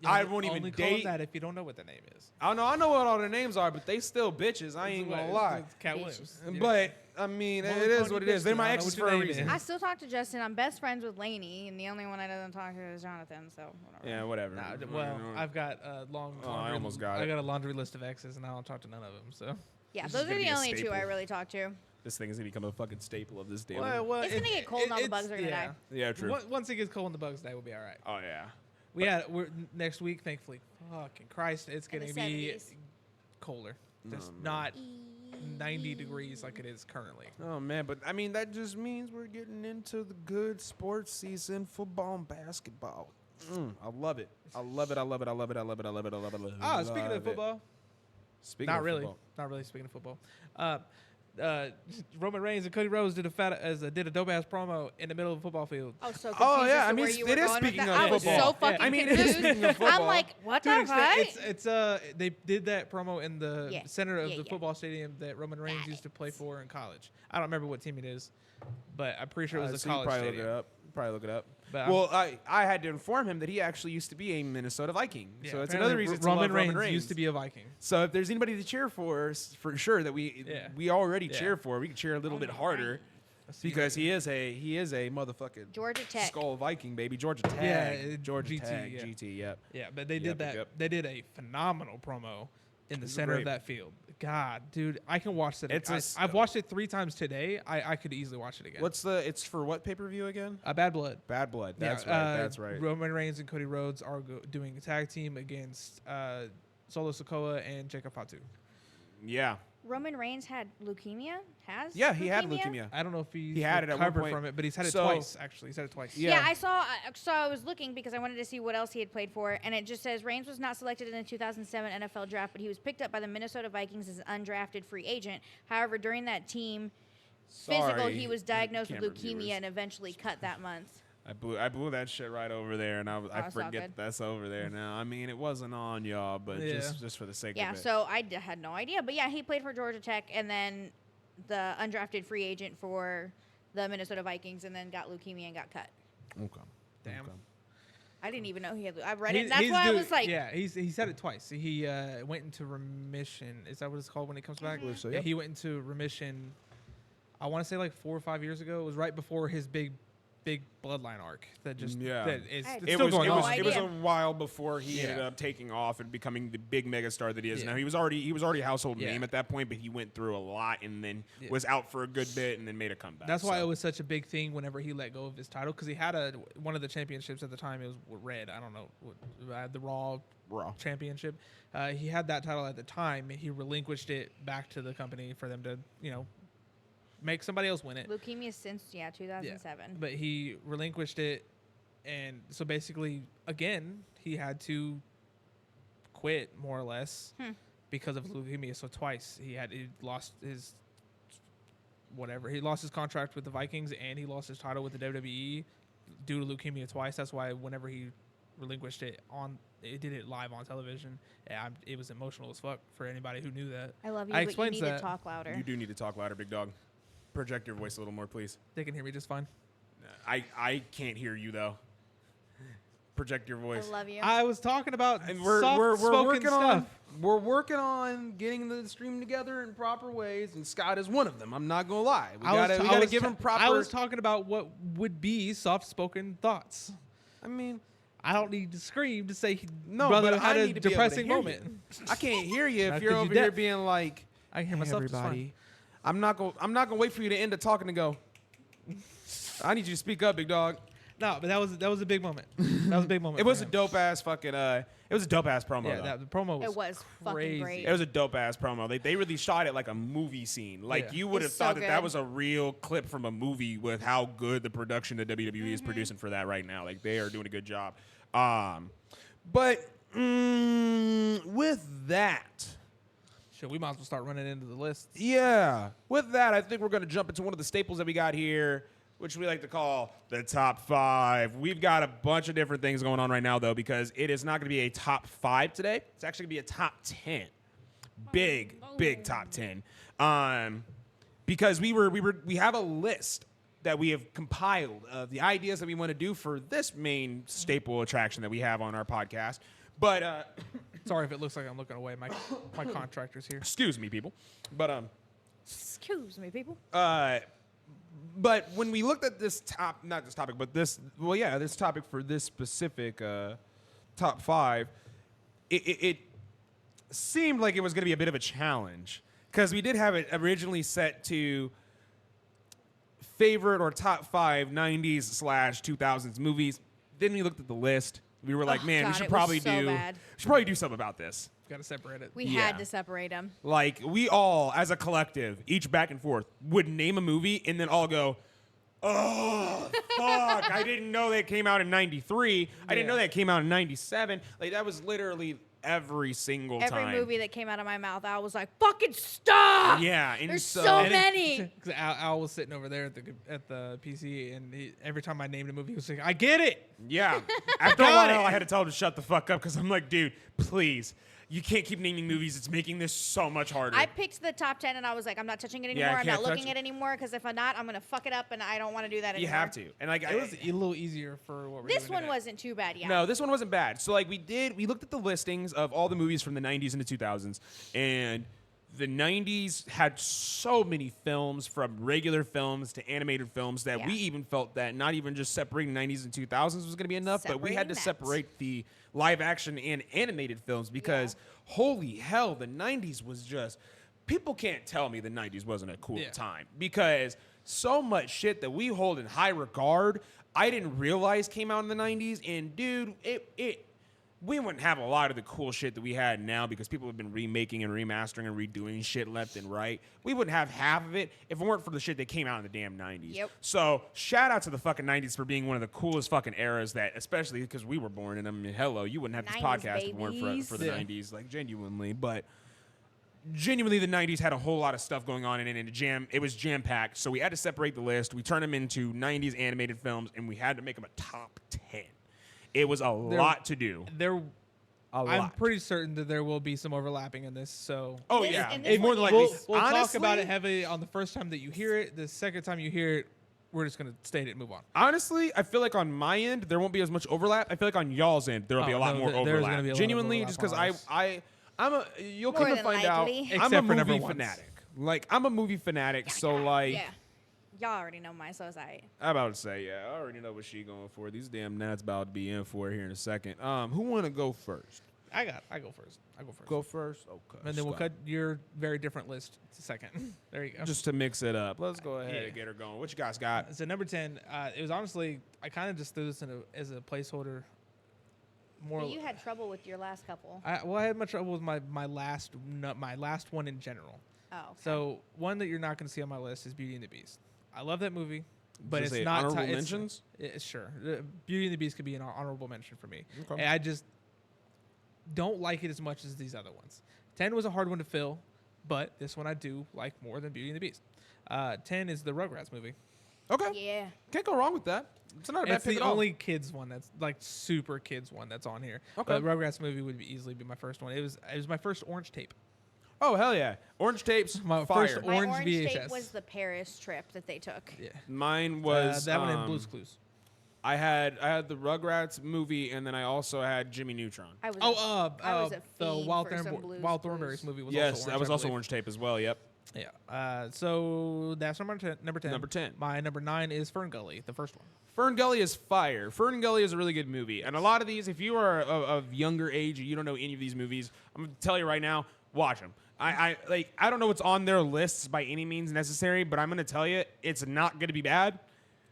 I won't even
Only call
date.
that if you don't know what the name is.
I know what all their names are, but they still bitches. I ain't gonna lie.
It's Cat
Bitches.
Williams.
But I mean,
Well,
it is
Tony
what it is. They're
Pittston,
my
I know
exes
what your
for a
name
reason.
is.
I still talk to Justin. I'm best friends with Lainey, and the only one I don't talk to is Jonathan. So whatever.
Yeah, whatever.
Nah, well, I've got a long.
Oh, I almost got
I
it.
got a laundry list of exes, and I don't talk to none of them. So.
Yeah,
This is
those are
gonna be
the
a
only two
staple.
I really talk to.
This thing is gonna become a fucking staple of this damn.
It's gonna get cold and all the bugs are gonna die.
Yeah, true.
Once it gets cold and the bugs die, we'll be all right.
Oh yeah.
We're next week, thankfully. Fucking Christ, it's
In
gonna
the
be
70s.
colder. Just
man.
not 90 degrees like it is currently.
Oh man, but I mean that just means we're getting into the good sports season, football and basketball. I love it. I love it. I love it. I love it. I love it. I love it. I love it.
Ah, speaking of football,
Speaking
not
of
really,
football.
not really. Speaking of football, Roman Reigns and Cody Rhodes did a dope ass promo in the middle of a football field.
Oh, so confused
Oh, yeah,
as to
I mean,
where you
it
were
is
going with
speaking
that.
of
I was
football.
so fucking
I mean, it is
confused.
speaking of
I'm
football.
like, what
To
the
an extent,
fuck?
it's they did that promo in the
Yeah.
center of
Yeah,
the
yeah.
football stadium that Roman Reigns
Got
used to
it.
play for in college. I don't remember what team it is, but I'm pretty sure it was a
So you
college
probably
stadium.
look it up. Probably look it up.
But
Well, I had to inform him that he actually used to be a Minnesota Viking.
Yeah,
So it's
apparently
another reason to
Roman
love
Reigns
Roman Reigns
used to be a Viking.
So if there's anybody to cheer for sure that
Yeah.
we already
Yeah.
cheer for, we can cheer a little bit harder because he is a motherfucking
Georgia Tech.
Skull Viking baby, Georgia Tag,
Yeah,
Georgia
GT,
Tag,
yeah.
GT, yep.
Yeah, but they
Yep,
did that.
yep.
They did a phenomenal promo in the
It's
center
great.
of that field. God, dude, I can watch that.
It's a
I've watched it 3 times today. I could easily watch it again.
It's for what pay-per-view again?
Bad Blood?
Bad Blood. That's
Yeah,
right. That's right.
Roman Reigns and Cody Rhodes are doing a tag team against Solo Sikoa and Jacob Fatu.
Yeah.
Roman Reigns had leukemia.
Yeah, he had leukemia.
I don't know if he's
He had it at one
recovered
point.
from it, but he's had it
So-
twice. Actually, he's had it twice.
Yeah.
Yeah, I saw. So I was looking because I wanted to see what else he had played for, and it just says Reigns was not selected in the 2007 NFL Draft, but he was picked up by the Minnesota Vikings as an undrafted free agent. However, during that team physical,
Sorry,
he was diagnosed with
camera
leukemia
viewers.
and eventually cut that month.
I blew that shit right over there, and I
it's all
forget
good.
that's over there now. I mean, it wasn't on y'all, but
Yeah.
just for the sake
Yeah,
of it.
so had no idea, but yeah, he played for Georgia Tech and then the undrafted free agent for the Minnesota Vikings, and then got leukemia and got cut.
Okay.
Damn.
Okay.
I didn't even know he had. I read it.
He's
That's why I
doing-
was like,
yeah, he's had it twice. He went into remission. Is that what it's called when it comes back?
believe so,
Yeah,
yeah.
he went into remission. I want to say like 4 or 5 years ago. It was right before his big bloodline arc. That just
Yeah.
that is
I had
it's
It
still
was,
going
it,
on.
was, it was a
idea.
while before he ended
Yeah.
up taking off and becoming the big megastar that he is
Yeah.
now. He was already a household
Yeah.
name at that point, but he went through a lot and then
Yeah.
was out for a good bit and then made a comeback.
That's why
So-
it was such a big thing whenever he let go of his title, because he had one of the championships at the time. It was red. I don't know, the Raw championship. He had that title at the time. And he relinquished it back to the company for them to make somebody else win it.
leukemia since 2007.
But he relinquished it, and so basically, again, he had to quit more or less because of leukemia. So twice he lost his whatever. He lost his contract with the Vikings, and he lost his title with the WWE due to leukemia twice. That's why whenever he relinquished it did it live on television. Yeah, it was emotional as fuck for anybody who knew that.
I love you,
I
but you
explained
need
that.
to talk louder.
You do need to talk louder, big dog. Project your voice a little more, please.
They can hear me just fine.
I can't hear you though. Project your
I
voice.
love you.
I was talking about
And we're
soft-spoken
working
stuff.
on getting the stream together in proper ways, and Scott is one of them. I'm not gonna lie. We
I
gotta
was
give him proper.
I was talking about what would be soft-spoken thoughts.
I mean,
I don't need to scream to say
no,
brother
but
had
I
a
need to be able to
depressing
hear
moment.
you. I can't hear you
That's
if you're
'cause
over
you're
here
deaf.
being like,
I can hear
"Hey,
myself just fine.
everybody." I'm not gonna wait for you to end the talking and go. I need you to speak up, big dog.
No, but that was a big moment. That was a big moment.
It was a
for him.
dope ass fucking. It was a dope ass promo.
Yeah,
though.
the promo was.
It was fucking
crazy.
great.
It was a dope ass promo. They really shot it like a movie scene. Like
Yeah.
you would have
It's so
thought that
good.
was a real clip from a movie with how good the production that WWE is producing for that right now. Like they are doing a good job.
But with that,
Shit, we might as well start running into the list.
yeah, with that, I think we're gonna jump into one of the staples that we got here, which we like to call the top 5. We've got a bunch of different things going on right now, though, because it is not going to be a top 5 today. It's actually going to be a top 10. Big top 10. Because we have a list that we have compiled of the ideas that we want to do for this main staple attraction that we have on our podcast. But
Sorry if it looks like I'm looking away. My contractor's here.
excuse me, people. But
Excuse me, people.
But when we looked at this not this topic, but this topic for this specific top 5, it seemed like it was going to be a bit of a challenge because we did have it originally set to favorite or top 5 90s/2000s movies. Then we looked at the list. We were like,
Oh,
man,
God,
we should
it was
probably
so bad.
do something about this.
Got to separate it.
We
Yeah.
had to separate them.
Like, we all, as a collective, each back and forth, would name a movie and then all go, oh, fuck, I didn't know that came out in 93. I didn't
Yeah.
know that came out in 97. Like, that was literally every single
Every
time.
movie that came out of my mouth, I was like, "Fucking stop!"
Yeah, and
There's
so-
so
And it-
many.
Because Al was sitting over there at the PC, and every time I named a movie, he was like, "I get it."
Yeah. After a
Got
while,
it.
I had to tell him to shut the fuck up because I'm like, dude, please. You can't keep naming movies. It's making this so much harder.
I picked the top 10 and I was like, I'm not touching it
Yeah,
anymore.
I
I'm not
can't touch
looking
it.
at it anymore because if I'm not, I'm going to fuck it up and I don't want to do that
you
anymore.
have to. And like,
It was a little easier for what we're
This
doing
one
today.
wasn't too bad, yeah.
No, this one wasn't bad. So like we looked at the listings of all the movies from the 90s and the 2000s, and
the 90s had so many films, from regular films to animated films, that
Yeah.
we even felt that not even just separating 90s and 2000s was going to be enough, but we had to
Separating that.
separate the live action and animated films because holy hell, the 90s was just, people can't tell me the 90s wasn't a cool
Yeah.
time, because so much shit that we hold in high regard, I didn't realize came out in the 90s. And dude, we wouldn't have a lot of the cool shit that we had now, because people have been remaking and remastering and redoing shit left and right. We wouldn't have half of it if it weren't for the shit that came out in the damn 90s.
Yep.
So shout out to the fucking 90s for being one of the coolest fucking eras, that, especially because we were born in them. I mean, hello, you wouldn't have this
90s
podcast if it weren't for the
babies.
90s, like genuinely. But genuinely, the 90s had a whole lot of stuff going on in it, and it was jam-packed. So we had to separate the list. We turned them into 90s animated films, and we had to make them a top 10. It was a lot to do.
I'm
lot.
pretty certain that there will be some overlapping in this. So
Oh
This-
yeah,
and this
more
one,
than
yeah.
likely.
we'll talk
Honestly-
about it heavily on the first time that you hear it. The second time you hear it, we're just gonna state it and move on.
Honestly, I feel like on my end there won't be as much overlap. I feel like on y'all's end there will be a
Oh,
lot
no,
more
there's
overlap.
gonna be a lot of
Genuinely,
overlap
just because
on ours.
you'll
More
come to
than
find
likely.
out, I'm
Except
a
for number
movie
ones.
fanatic. Like, I'm a movie fanatic, so like,
Yeah. Y'all already know mine, so it's I.
I'm about to say, yeah, I already know what she going for. These damn gnats about to be in for it here in a second. Who want to go first?
I go first.
Go first, okay.
And then we'll
Scott.
cut your very different list to second. There you go.
Just to mix it up. Let's go ahead
Yeah.
and get her going. What you guys got?
So number 10, it was honestly, I kind of just threw this as a placeholder. More.
But you had trouble with your last couple.
I had much trouble with my last one in general.
Oh. Okay.
So one that you're not going to see on my list is Beauty and the Beast. I love that movie, but
Just
it's
say
not
honorable
it's-
mentions?
Sure, Beauty and the Beast could be an honorable mention for me.
Okay.
And I just don't like it as much as these other ones. 10 was a hard one to fill, but this one I do like more than Beauty and the Beast. 10 is the Rugrats movie.
Okay.
Yeah.
Can't go wrong with that. It's not a bad
It's
pick
the
at all.
only kids one that's like super kids one that's on here.
Okay.
But Rugrats movie would easily be my first one. It was my first orange tape.
Oh, hell yeah. Orange tapes,
My
fire.
first
My
Orange
orange
VHS.
tape was the Paris trip that they took.
Yeah.
Mine was
that one in Blue's Clues.
I had the Rugrats movie, and then I also had Jimmy Neutron.
I was.
Oh,
I was a
the
fiend
Wild,
for some Blue's
Wild
Clues.
Thornberrys movie was
Yes,
also orange.
that was
I
also
believe.
Orange tape as well. Yep.
Yeah. So that's number 10. Number 10.
Number 10.
My number 9 is Fern Gully, the first one.
Fern Gully is fire. Fern Gully is a really good movie, and a lot of these, if you are of younger age or you don't know any of these movies, I'm gonna tell you right now, watch them. I don't know what's on their lists by any means necessary, but I'm gonna tell you it's not gonna be bad.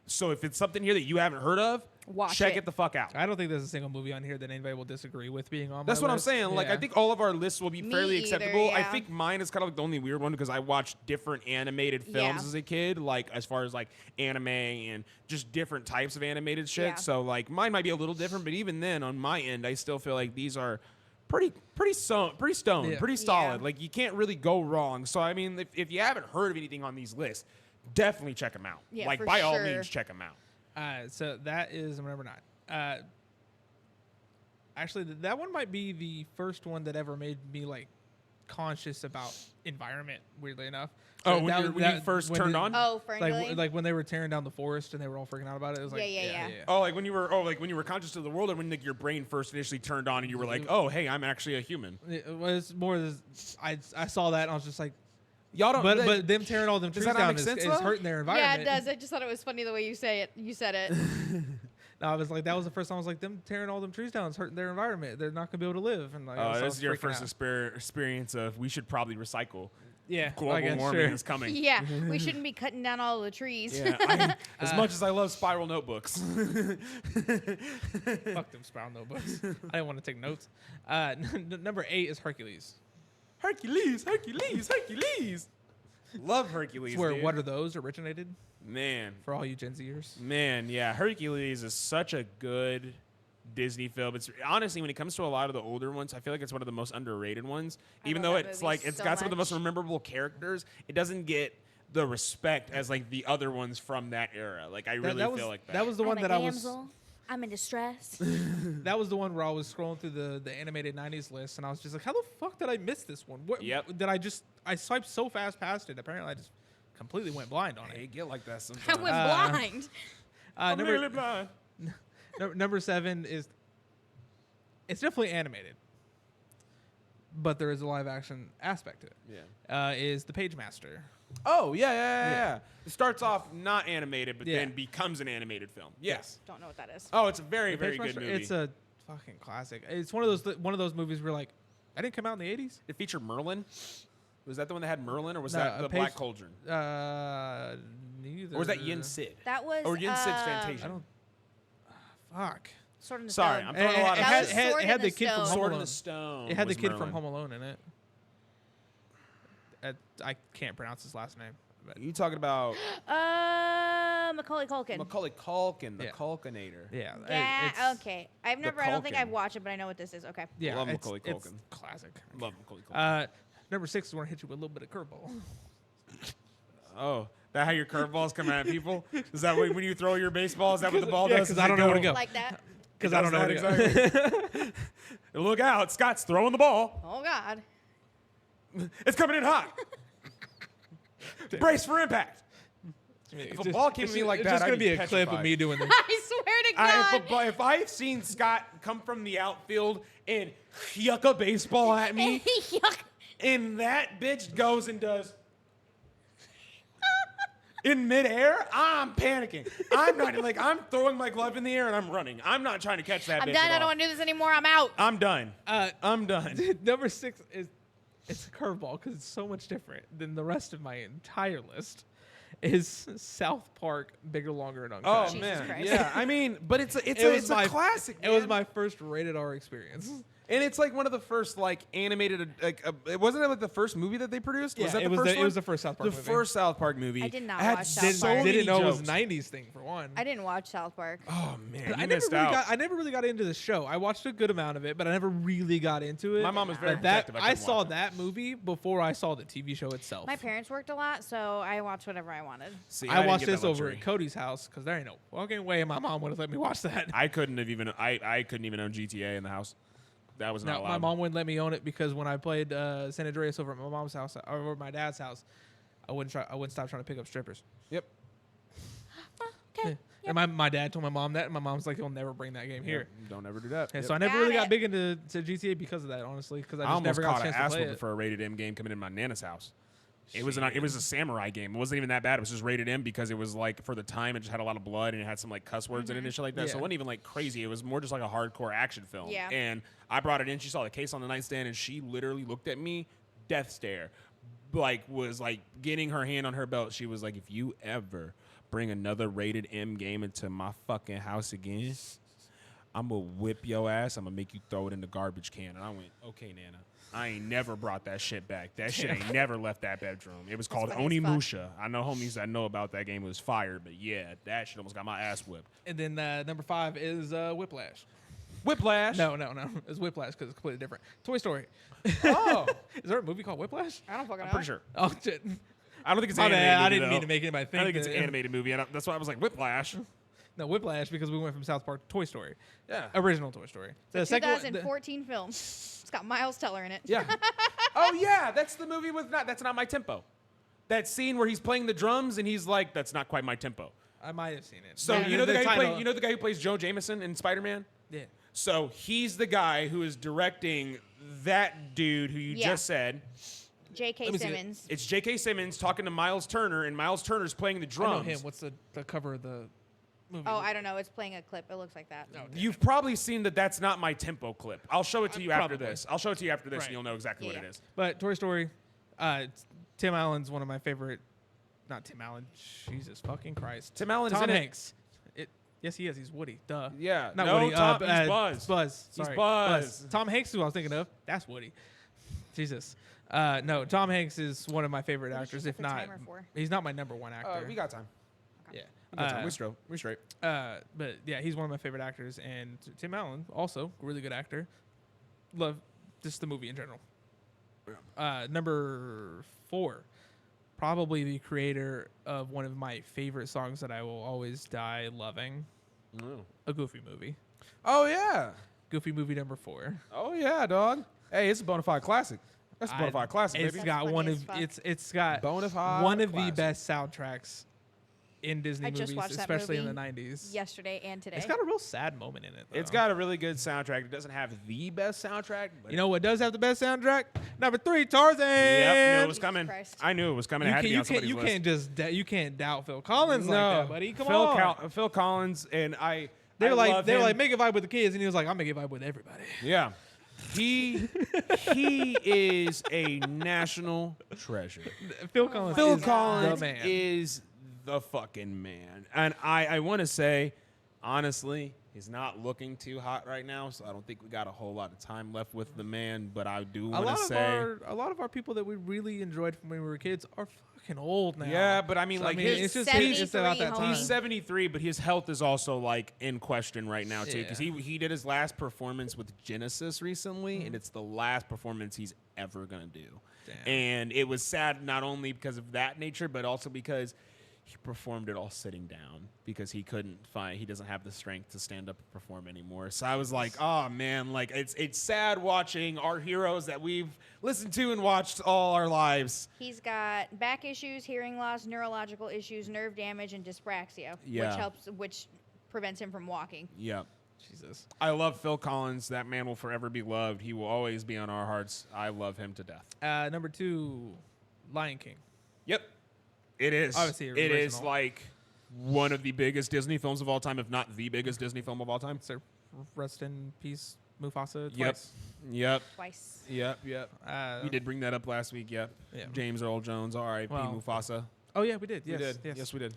So if it's something here that you haven't heard of,
Watch
check
it.
it the fuck out.
I don't think there's a single movie on here that anybody will disagree with being on.
That's
my
what I'm
list.
saying. Like,
Yeah.
I think all of our lists will be
Me
fairly
either,
acceptable. I
yeah.
think mine is kind of like the only weird one because I watched different animated films
Yeah.
as a kid, like as far as like anime and just different types of animated shit.
Yeah.
So like mine might be a little different, but even then, on my end, I still feel like these are pretty stoned,
Yeah.
pretty solid.
Yeah.
Like you can't really go wrong. So I mean, if you haven't heard of anything on these lists, definitely check them out.
Yeah,
like
for
by all
sure.
means, check them out.
So that is number 9. Actually, that one might be the first one that ever made me like conscious about environment. Weirdly enough.
Oh,
So
when you first
when
turned
it-
on?
Oh, Fern Gully?
like when they were tearing down the forest and they were all freaking out about it. It was like
Yeah.
Oh, like when you were conscious of the world, or when like your brain first initially turned on, and you were like, "Oh, hey, I'm actually a human."
It was more. I saw that and I was just like,
Y'all don't.
but them tearing all them
Does
trees
that not
down
make
is
sense,
is
though?
hurting their
Yeah,
environment.
it does. I just thought it was funny the way you say it. You said it.
No, I was like, that was the first time I was like, them tearing all them trees down is hurting their environment. They're not gonna be able to live. And like, so I
this
was
is your
freaking
first
out.
experience of we should probably recycle.
Yeah,
Global
I guess,
warming
sure.
is coming.
Yeah, we shouldn't be cutting down all the trees.
Yeah, as much as I love spiral notebooks.
Fuck them spiral notebooks. I didn't want to take notes. Number 8 is Hercules.
Hercules. Love Hercules.
It's where
dude.
What Are Those originated
Man,
for all you Gen Zers.
man, yeah. Hercules is such a good Disney film. It's honestly, when it comes to a lot of the older ones, I feel like it's one of the most underrated ones.
I
Even
love
though
that
it's
movie
like it's
so
got some of the most
much.
memorable characters, it doesn't get the respect as like the other ones from that era. Like I really
that
feel
was,
like that.
That was the one
I'm a
that I was.
damsel. I'm in distress.
That was the one where I was scrolling through the animated 90s list, and I was just like, how the fuck did I miss this one? What
Yep.
did I swiped so fast past it. Apparently, I just completely went blind on
Hey,
it.
get like that
I
sometimes.
went blind.
I'm
Number,
nearly blind.
number 7 is, it's definitely animated. but there is a live action aspect to it.
Yeah.
Is the Page Master.
Oh, yeah. It starts off not animated, but
Yeah.
then becomes an animated film. Yes.
Don't know what that is.
Oh, it's a very,
The
very
Page
good
Master,
movie.
it's a fucking classic. It's one of those movies where like, I didn't come out in the 80s.
It featured Merlin. Was that the one that had Merlin, or was
No,
that the
Page-
Black Cauldron?
Neither.
Or was that Yin Sid?
That was.
Or Yin Sid's
I
Fantasia?
don't. Fuck.
Sword in the
Sorry,
Stone.
I'm throwing a lot of
That was
had
Sword
had
in
the
the
kid from
Stone.
Home
Sword in
Alone.
the Stone.
It had the
was
kid
Merlin.
from Home Alone in it. I can't pronounce his last name. But
You talking about
Macaulay Culkin.
Macaulay Culkin, the
Yeah.
Culkinator.
yeah.
Yeah.
it's-
Okay. I don't think
Culkin.
I've watched it, but I know what this is. Okay.
Yeah.
Love
it's,
Macaulay
it's
Culkin.
classic.
Love Macaulay Culkin.
Number 6 is where I hit you with a little bit of curveball.
Oh, that how your curveballs come at people? Is that when you throw your baseball? Is that what the ball
Yeah,
does?
'cause
Does
I
it
don't know where to go.
Like that.
Because I don't know where to go.
exactly. Look out! Scott's throwing the ball.
Oh God.
It's coming in hot. Brace for impact.
If
a ball came at me like
it's
that,
just
I'd
gonna
be
be a clip of
petrified.
me doing this.
I swear to God.
If I've seen Scott come from the outfield and yuck a baseball at me,
Yuck.
and that bitch goes and does in midair, I'm panicking. I'm not like I'm throwing my glove in the air and I'm running. I'm not trying to catch that
I'm
bitch.
done.
at
I don't
all.
want to do this anymore. I'm out.
I'm done.
Uh,
I'm done.
Number 6 is it's a curveball because it's so much different than the rest of my entire list. Is South Park Bigger, Longer, and Uncut?
Oh
Jesus
man,
Christ.
yeah. I mean, but it's
It
a
was
classic.
It was
man.
my first rated R experience.
And it's like one of the first like animated it wasn't it like the first movie that they produced?
Yeah,
was that
it
the
was
first
the- it
one?
was the first South Park
The
movie.
first South Park movie.
I did not
It had
watch
so
South Park.
many
Didn't know
jokes.
it was a 90s thing for one.
I didn't watch South Park.
Oh man, you
I never
missed
really
out.
I never really got into the show. I watched a good amount of it, but I never really got into it.
My mom was very
But that
protective. I
I
couldn't
saw
watch it.
that movie before I saw the TV show itself.
My parents worked a lot, so I watched whatever I wanted.
See,
I
didn't
watched
get
this
that
over
luxury.
at Cody's house because there ain't no fucking way my mom would have let me watch that.
I couldn't have even. I couldn't even own GTA in the house. That was not
No,
allowed.
my mom wouldn't let me own it because when I played San Andreas over at my mom's house or over at my dad's house, I wouldn't stop trying to pick up strippers.
Yep.
Okay.
And my dad told my mom that, and my mom's like, "He'll never bring that game here."
Yep. Don't ever do that.
And
Yep.
so I never
Got
really got
it.
big into GTA because of that, honestly, because I
I
just
almost
never got
caught
a
an
chance to
ass
play
whooping
it.
for a rated M game coming in my nana's house. It was a samurai game. It wasn't even that bad. It was just rated M because it was like for the time it just had a lot of blood and it had some like cuss words in it and shit like that. So it
Yeah.
wasn't even like crazy. It was more just like a hardcore action film.
Yeah.
And I brought it in. She saw the case on the nightstand and she literally looked at me, death stare, like was like getting her hand on her belt. She was like, "If you ever bring another rated M game into my fucking house again, I'm gonna whip your ass. I'm gonna make you throw it in the garbage can." And I went, "Okay, Nana. I ain't never brought that shit back. That shit ain't never left that bedroom." It was called
funny as fuck.
Onimusha. I know homies that know about that game was fire, but yeah, that shit almost got my ass whipped.
And then number 5 is Whiplash.
Whiplash.
No, it's Whiplash because it's completely different. Toy Story.
Oh,
Is there a movie called Whiplash?
I don't fucking
I'm
know.
pretty sure.
Oh shit!
I don't think it's
My
an
bad.
animated
I
movie,
didn't mean
though.
to make anybody think.
I think it's an
that-
animated movie, and that's why I was like Whiplash.
No, Whiplash because we went from South Park to Toy Story.
Yeah.
Original Toy Story.
The
second one-
2014 film. It's got Miles Teller in it.
Yeah. Oh yeah, that's the movie with that's not my tempo. That scene where he's playing the drums and he's like, "That's not quite my tempo."
I might have seen it.
So
Yeah,
you know the guy
title-
who plays Joe Jameson in Spider-Man?
Yeah.
So he's the guy who is directing that dude who you
Yeah.
just said.
J.K.
Let me see it.
Simmons.
It's J.K. Simmons talking to Miles Turner, and Miles Turner's playing the
I know
drums.
him. What's the cover of the movie?
Oh, I don't know. It's playing a clip. It looks like that.
Oh, damn
You've probably seen that. That's not my tempo clip. I'll show it to you after
Probably.
this. I'll show it to you after this,
Right.
and you'll know exactly what
Yeah.
it is.
But Toy Story, Tim Allen's one of my favorite. Not Tim Allen. Jesus fucking Christ.
Tim Allen is
Tom
in it.
Hanks. Yes, he is. He's Woody. Duh.
Yeah.
Not
No,
Woody.
Tom- he's Buzz.
Buzz.
He's
Sorry.
Buzz.
Tom Hanks is who I was thinking of. That's Woody. Jesus. No, Tom Hanks is one of my favorite
What did
actors.
you
If
set the
not,
timer for?
he's not my number one actor.
We got time.
Yeah.
We got time. We're straight.
But yeah, he's one of my favorite actors, and Tim Allen also really good actor. Love just the movie in general. Number 4, probably the creator of one of my favorite songs that I will always die loving. A Goofy movie.
Oh yeah.
Goofy movie number 4.
Oh yeah, dog. Hey, it's a bona fide classic. That's a bona fide classic,
It's
baby.
got
That's
one
funny
of
as fuck.
it's got
Bona fide
one of
classic.
the best soundtracks in Disney
I just
movies,
watched that
especially in the
movie
90s.
yesterday and today.
It's got a real sad moment in it. Though.
It's got a really good soundtrack. It doesn't have the best soundtrack, but
You know what does have the best soundtrack? Number 3, Tarzan.
yep, knew it was
Jesus
coming.
Christ.
I knew it was coming. It
You,
had
can,
to be
you,
on
can't,
somebody's
you
list.
can't just you can't doubt Phil Collins like that, buddy. Come on.
Phil Collins and
They were
I
like
love
they were
him.
like make a vibe with the kids, and he was like, I'm making a vibe with everybody.
Yeah. He is a national treasure.
Phil Collins.
Phil
is the
Collins
man.
is the fucking man. And I want to say, honestly, he's not looking too hot right now, so I don't think we got a whole lot of time left with the man. But I do want to say,
a lot of our people that we really enjoyed from when we were kids are fucking old now.
yeah, but I mean,
So,
like,
I mean,
his,
it's just
He's
it's about that
73,
time.
he's 73, but his health is also like in question right now too, because
Yeah.
he did his last performance with Genesis recently, and it's the last performance he's ever gonna do.
Damn.
And it was sad not only because of that nature, but also because he performed it all sitting down because he doesn't have the strength to stand up and perform anymore. So I was like, oh man, like it's sad watching our heroes that we've listened to and watched all our lives.
He's got back issues, hearing loss, neurological issues, nerve damage, and dyspraxia,
Yeah.
which prevents him from walking.
Yep.
Jesus.
I love Phil Collins. That man will forever be loved. He will always be on our hearts. I love him to death.
Number 2, Lion King.
Yep. It is.
Obviously
It is
original.
like one of the biggest Disney films of all time, if not the biggest Disney film of all time.
Sir, rest in peace, Mufasa.
Yep.
Twice.
Yep.
Twice.
Yep. We did bring that up last week. Yep.
Yeah.
James Earl Jones, R.I.P.
Well,
Mufasa.
Oh yeah, we did. Yes,
we did.
Yes.
Yes, we did.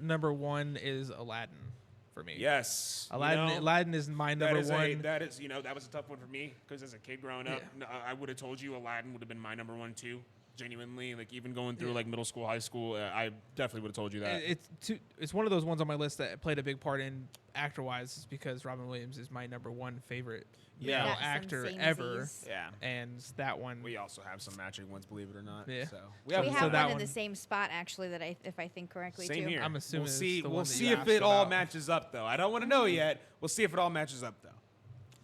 Number 1 is Aladdin for me.
Yes.
Aladdin.
You know,
Aladdin is my number one.
that is, that was a tough one for me because as a kid growing up, I would have told you Aladdin would have been my number 1 too. Genuinely, like even going through like middle school, high school, I definitely would have told you that.
It's one of those ones on my list that played a big part in actor-wise, is because Robin Williams is my number 1 favorite
Yeah.
male
Got some
actor ever,
samesies.
Yeah.
and that one.
We also have some matching ones, believe it or not.
Yeah.
So
We
So
have
that
one in
one-
the same spot actually that if I think correctly
same
too.
here.
I'm assuming
we'll
it's
see.
the
We'll
one that
see
you
if
asked
it all
about.
matches up, though. I don't want to know yet. We'll see if it all matches up, though.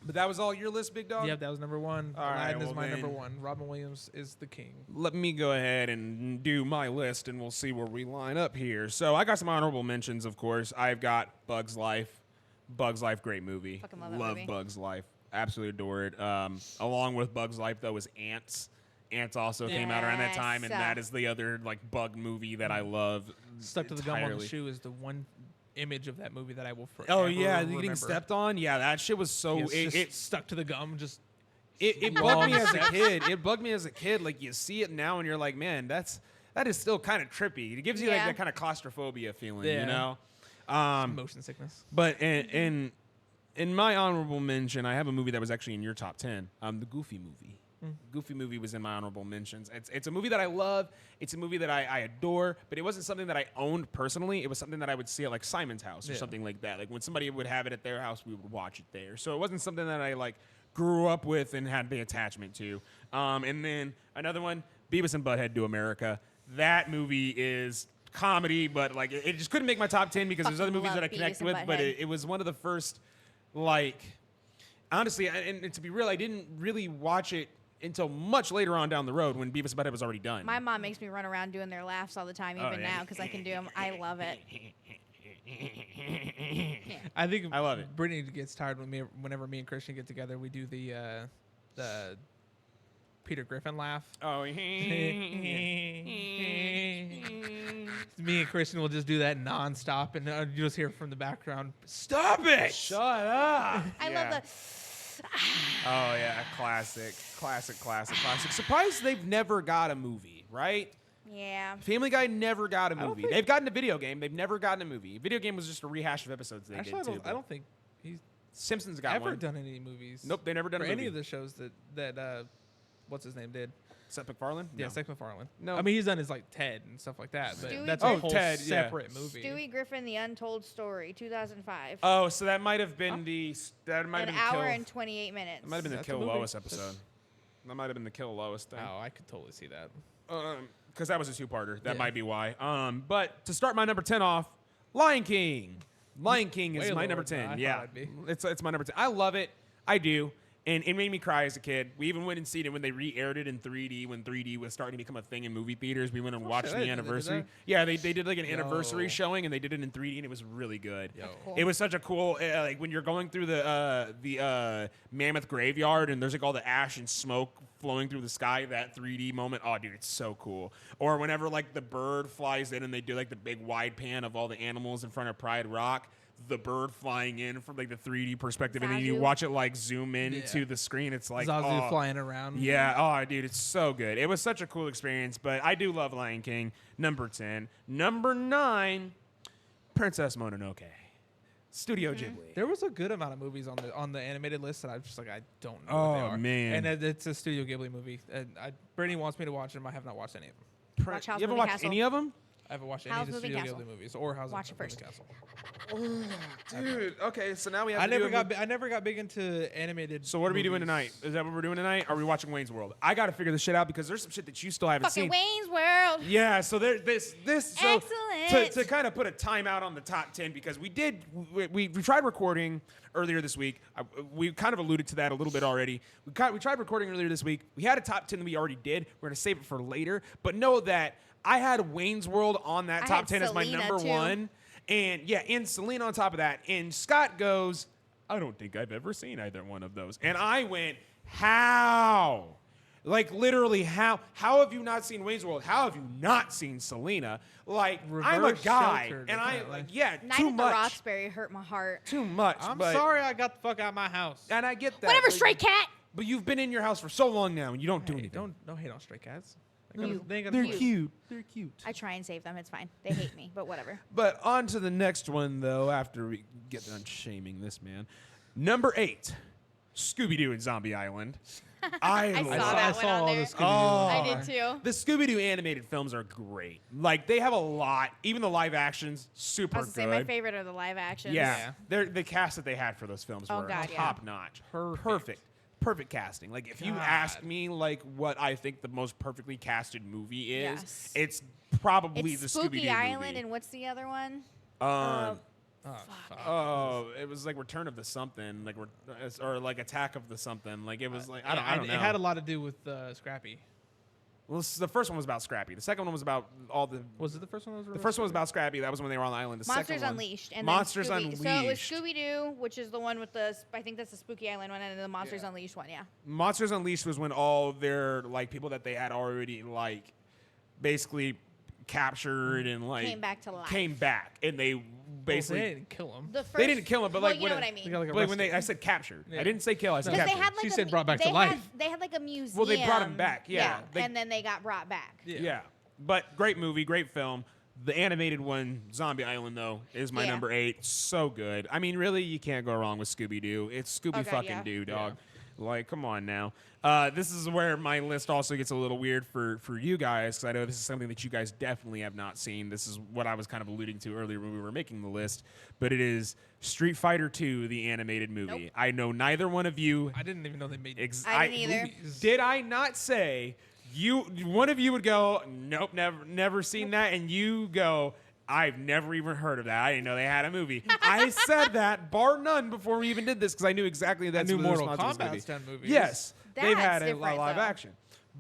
But that was all your list, big dog.
Yep, that was number 1.
All right,
Aladdin is
well
my number
then-
1. Robin Williams is the king.
Let me go ahead and do my list, and we'll see where we line up here. So I got some honorable mentions, of course. I've got Bug's Life. Bug's Life, great movie.
Fucking love that movie.
Bug's Life. Absolutely adore it. Along with Bug's Life, though, is Ants. Ants also came out around that time, and
Yes.
that is the other like bug movie that I love.
Stuck to the gum on the
entirely.
shoe is the one image of that movie that I will forever
Oh yeah,
remember.
getting stepped on. Yeah, that shit was so.
Yes, just
It
stuck to the gum. Just
It bugged me as a kid. It bugged me as a kid. Like you see it now, and you're like, man, that is still kind of trippy. It gives you like
Yeah.
that kind of claustrophobia feeling,
Yeah.
you know.
motion sickness.
But in my honorable mention, I have a movie that was actually in your top 10. The Goofy movie. Goofy movie was in my honorable mentions. It's a movie that I love. It's a movie that I adore, but it wasn't something that I owned personally. It was something that I would see at like Simon's house or
Yeah.
something like that. Like when somebody would have it at their house, we would watch it there. So it wasn't something that I like grew up with and had the attachment to. And then another one, Beavis and Butthead Do America. That movie is comedy, but like it just couldn't make my top 10 because there's other
Fucking
movies
love
that I connect
Beavis and
with, but
Butthead.
it was one of the first, like, honestly, and to be real, I didn't really watch it until much later on down the road when Beavis and Butthead was already done.
My mom makes me run around doing their laughs all the time, even
Oh, yeah.
now, because I can do them. I love it.
I think
I love it.
Brittany gets tired whenever me and Christian get together. We do the Peter Griffin laugh.
Oh,
Me and Christian will just do that nonstop, and you just hear from the background, "Stop it!"
shut up.
I
Yeah.
love the.
Oh, yeah, classic. Surprised they've never got a movie, right?
Yeah.
Family Guy never got a
don't
movie.
think-
They've gotten a video game. They've never gotten a movie. Video game was just a rehash of episodes they
Actually,
did too.
I don't think he's
Simpsons got
ever
one.
done any movies.
Nope, they never done
for
a movie.
any of the shows that what's his name did.
Seth MacFarlane?
Yeah,
No.
Seth MacFarlane.
No.
I mean, he's done his like Ted and stuff like that, but
Stewie
that's a
Griffin.
whole
Ted, yeah.
separate movie.
Stewie Griffin, The Untold Story, 2005.
Oh, so that might have been that might
An
have been
hour
Kill.
and 28 minutes.
That might have been the
That's a
Kill
movie.
Lois episode. That might have been the Kill Lois thing.
Oh, I could totally see that.
Because that was a two-parter. That
Yeah.
might be why. But to start my number 10 off, Lion King. Lion King is
Way
my
lower
number
than
10.
I
Yeah,
thought I'd be.
it's my number 10. I love it. I do. And it made me cry as a kid. We even went and seen it when they re-aired it in 3D, when 3D was starting to become a thing in movie theaters. We went and watched
shit,
the
they did
anniversary.
that?
Yeah, they did like an anniversary
Yo.
showing, and they did it in 3D, and it was really good.
That's
cool.
It was such a cool, like when you're going through the mammoth graveyard, and there's like all the ash and smoke flowing through the sky, that 3D moment. Oh, dude, it's so cool. Or whenever like the bird flies in and they do like the big wide pan of all the animals in front of Pride Rock, the bird flying in from like the 3D perspective, and then you
Zazu.
watch it like zoom in
Yeah.
to the screen. It's like
Zazu
oh,
flying around.
yeah, oh, dude, it's so good. It was such a cool experience, but I do love Lion King. Number 10. Number 9, Princess Mononoke. Studio Ghibli.
There was a good amount of movies on the animated list that I was just like, I don't know what they
Oh,
are.
man.
And it's a Studio Ghibli movie. And Brittany wants me to watch them. I have not watched any of them.
Watch House
You haven't
Moving
watched
Castle.
any of them?
I haven't watched
House
any of the
Moving
Studio
Castle.
Ghibli movies or House
Watch
of
it first.
Castle.
Dude, okay, so now we have
I
to
never
do a
got I never got big into animated.
So what are we doing
movies.
tonight? Is that what we're doing tonight? Are we watching Wayne's World? I got to figure this shit out because there's some shit that you still haven't
Fucking
seen.
Wayne's World.
Yeah, so this so
Excellent.
to kind of put a timeout on the top 10 because we tried recording earlier this week. We kind of alluded to that a little bit already. We tried recording earlier this week. We had a top 10 that we already did. We're going to save it for later, but know that I had Wayne's World on that
I
top
had
10 as my
Selena,
number
too.
1. And yeah, and Selena on top of that. And Scott goes, I don't think I've ever seen either one of those. And I went, how? Like literally, how? How have you not seen Wayne's World? How have you not seen Selena? Like I'm a
Reverse
guy,
sheltered,
and I
apparently.
like yeah,
Night
too
at the
much,
Roxbury hurt my heart.
too much.
I'm
but,
sorry I got the fuck out of my house.
and I get that.
Whatever,
but-
stray cat.
But you've been in your house for so long now, and you don't do
Hey,
anything.
don't hate on stray cats.
You.
They ain't gonna
They're
play.
cute. They're cute.
I try and save them. It's fine. They hate me, but whatever.
But on to the next one, though, after we get done shaming this man. Number 8.
Scooby-Doo and Zombie Island.
I
love
saw
I
that
saw
one on
all
there.
the Scooby-Doo.
Oh.
I did too.
The Scooby-Doo animated films are great. Like they have a lot. Even the live actions,
I
super
was
good.
gonna say my favorite are the live actions.
Yeah,
Yeah.
the cast that they had for those films
Oh,
were
God, yeah.
top notch. Perfect casting. Like if you
God.
ask me, like what I think the most perfectly casted movie is,
Yes.
it's probably
It's
the
Spooky
Scooby-Doo
Island,
movie.
and what's the other one?
Um,
Oh, fuck.
oh, it was like Return of the something, like or like Attack of the something. Like it was like I don't know.
It had a lot to do with Scrappy.
Well, the first one was about Scrappy. The second one was about all the.
Was it the first one? That was
The first one was about Scrappy. That was when they were on the island. The
Monsters
second one,
Unleashed. And
Monsters
then
Unleashed.
So it was Scooby Doo, which is the one with the. I think that's the Spooky Island one, and then the Monsters Unleashed one. Yeah.
Monsters Unleashed was when all their like people that they had already like basically captured and like
Came back to life.
Came back, and they basically
they didn't kill him.
The first,
they didn't kill him, but
well,
like
you know
when
what
it-
I mean.
They got, like,
like when
arrested.
I said captured.
Yeah.
I didn't say kill. I said
Because
captured.
they had like
She
a
said
mu-
brought back to
they
life.
Had, they had like a museum.
Well, they brought him back, yeah. They-
and then they got brought back.
yeah. But great movie, great film. The animated one, Zombie Island, though, is my
Yeah.
number 8. So good. I mean, really, you can't go wrong with Scooby Doo. It's Scooby
Okay,
fucking
yeah.
Doo, dog. Like, come on now. This is where my list also gets a little weird for you guys, because I know this is something that you guys definitely have not seen. This is what I was kind of alluding to earlier when we were making the list. But it is Street Fighter 2, the animated movie.
Nope.
I know neither one of you.
I didn't even know they made.
I didn't either.
movies.
Did I not say one of you would go, nope, never seen that, and you go, I've never even heard of that. I didn't know they had a movie. I said that bar none before we even did this because I knew exactly that's
knew
what the
Mortal
response was gonna
Kombat's
be.
done movies.
Yes, they've
That's
had a
different,
live
though.
action,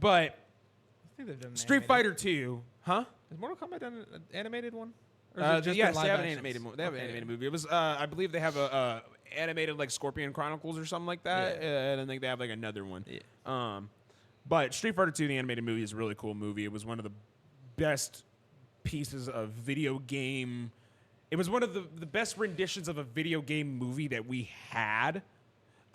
but
I think they've done an
Street
animated.
Fighter 2, huh?
Has Mortal Kombat done an animated one? Or is it just
Yes,
the
they
live
have an
actions?
animated. They have an
Okay.
animated movie. It was, I believe, they have a animated like Scorpion Chronicles or something like that, and I think they have like another one.
Yeah.
But Street Fighter 2, the animated movie, is a really cool movie. It was one of the best pieces of video game. It was one of the best renditions of a video game movie that we had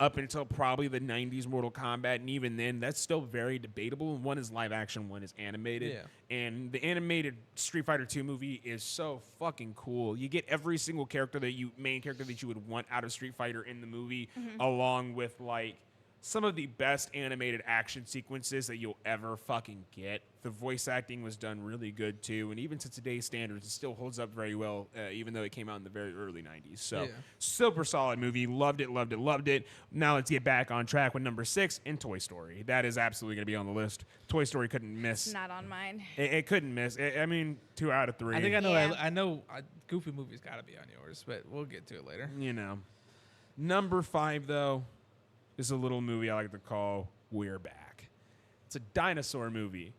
up until probably the 90s Mortal Kombat. And even then, that's still very debatable. One is live action, one is animated.
Yeah.
And the animated Street Fighter 2 movie is so fucking cool. You get every single main character that you would want out of Street Fighter in the movie, along with like some of the best animated action sequences that you'll ever fucking get. The voice acting was done really good too, and even to today's standards, it still holds up very well, even though it came out in the very early 90s. So,
Yeah.
super solid movie. Loved it. Now let's get back on track with number 6 in Toy Story. That is absolutely going to be on the list. Toy Story couldn't miss.
It's not on mine.
It couldn't miss. I mean, 2 out of 3.
I think I know.
Yeah.
I know. Goofy movie's got to be on yours, but we'll get to it later.
You know. Number 5, though. is a little movie I like to call We're Back. It's a dinosaur movie.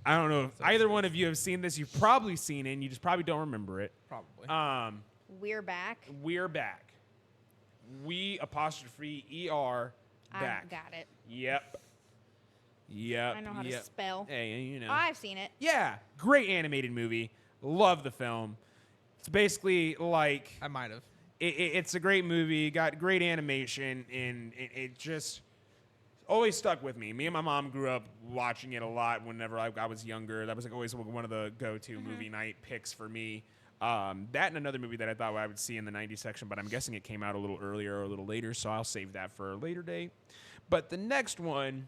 I don't know if either one of you have seen this. You've probably seen it, and you just probably don't remember it.
Probably.
We're back.
We're back. We apostrophe ER back.
I got it.
Yep.
I know how to spell.
Hey, you know.
Oh, I've seen it.
Yeah, great animated movie. Love the film. It's basically like
I might have.
it's a great movie. Got great animation, and it just always stuck with me. Me and my mom grew up watching it a lot whenever I was younger. That was like always one of the go-to movie night picks for me. That and another movie that I thought I would see in the 90s section, but I'm guessing it came out a little earlier or a little later, so I'll save that for a later date. But the next one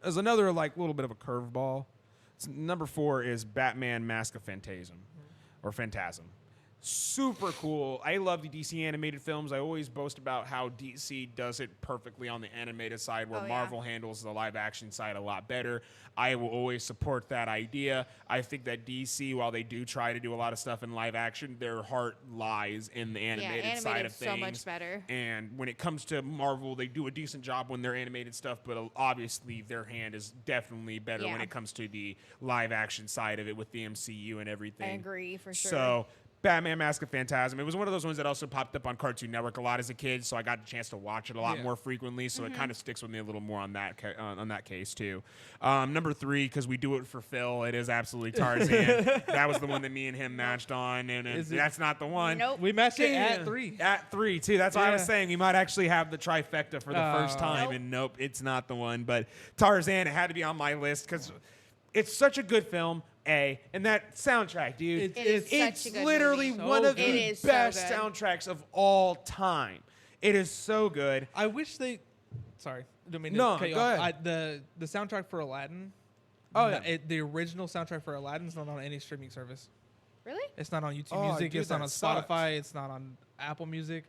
is another like little bit of a curveball. Number 4 is Batman Mask of Phantasm, or Phantasm. Super cool. I love the DC animated films. I always boast about how DC does it perfectly on the animated side, where Marvel handles the live action side a lot better. I will always support that idea. I think that DC, while they do try to do a lot of stuff in live action, their heart lies in the animated side of things.
So much better.
And when it comes to Marvel, they do a decent job when they're animated stuff, but obviously their hand is definitely better when it comes to the live action side of it with the MCU and everything.
I agree, for sure.
So Batman Mask of Phantasm. It was one of those ones that also popped up on Cartoon Network a lot as a kid, so I got the chance to watch it a lot more frequently. So it kind of sticks with me a little more on that case too. Number 3, because we do it for Phil, it is absolutely Tarzan. That was the one that me and him matched on, and that's not the one.
Nope.
We matched it at 3.
At 3 too. That's why I was saying we might actually have the trifecta for the first time,
Nope.
and nope, it's not the one. But Tarzan, it had to be on my list because it's such a good film. And that soundtrack, dude.
It's such a good
literally
movie.
one of
It
the
is so
best
good.
soundtracks of all time. It is so good.
I wish they. Sorry, don't mean to
No,
cut you
go
off.
ahead.
The soundtrack for Aladdin.
Oh, yeah.
The original soundtrack for Aladdin is not on any streaming service.
Really?
It's not on YouTube
Oh,
Music.
dude,
It's not
that
on
sucks.
Spotify. It's not on Apple Music.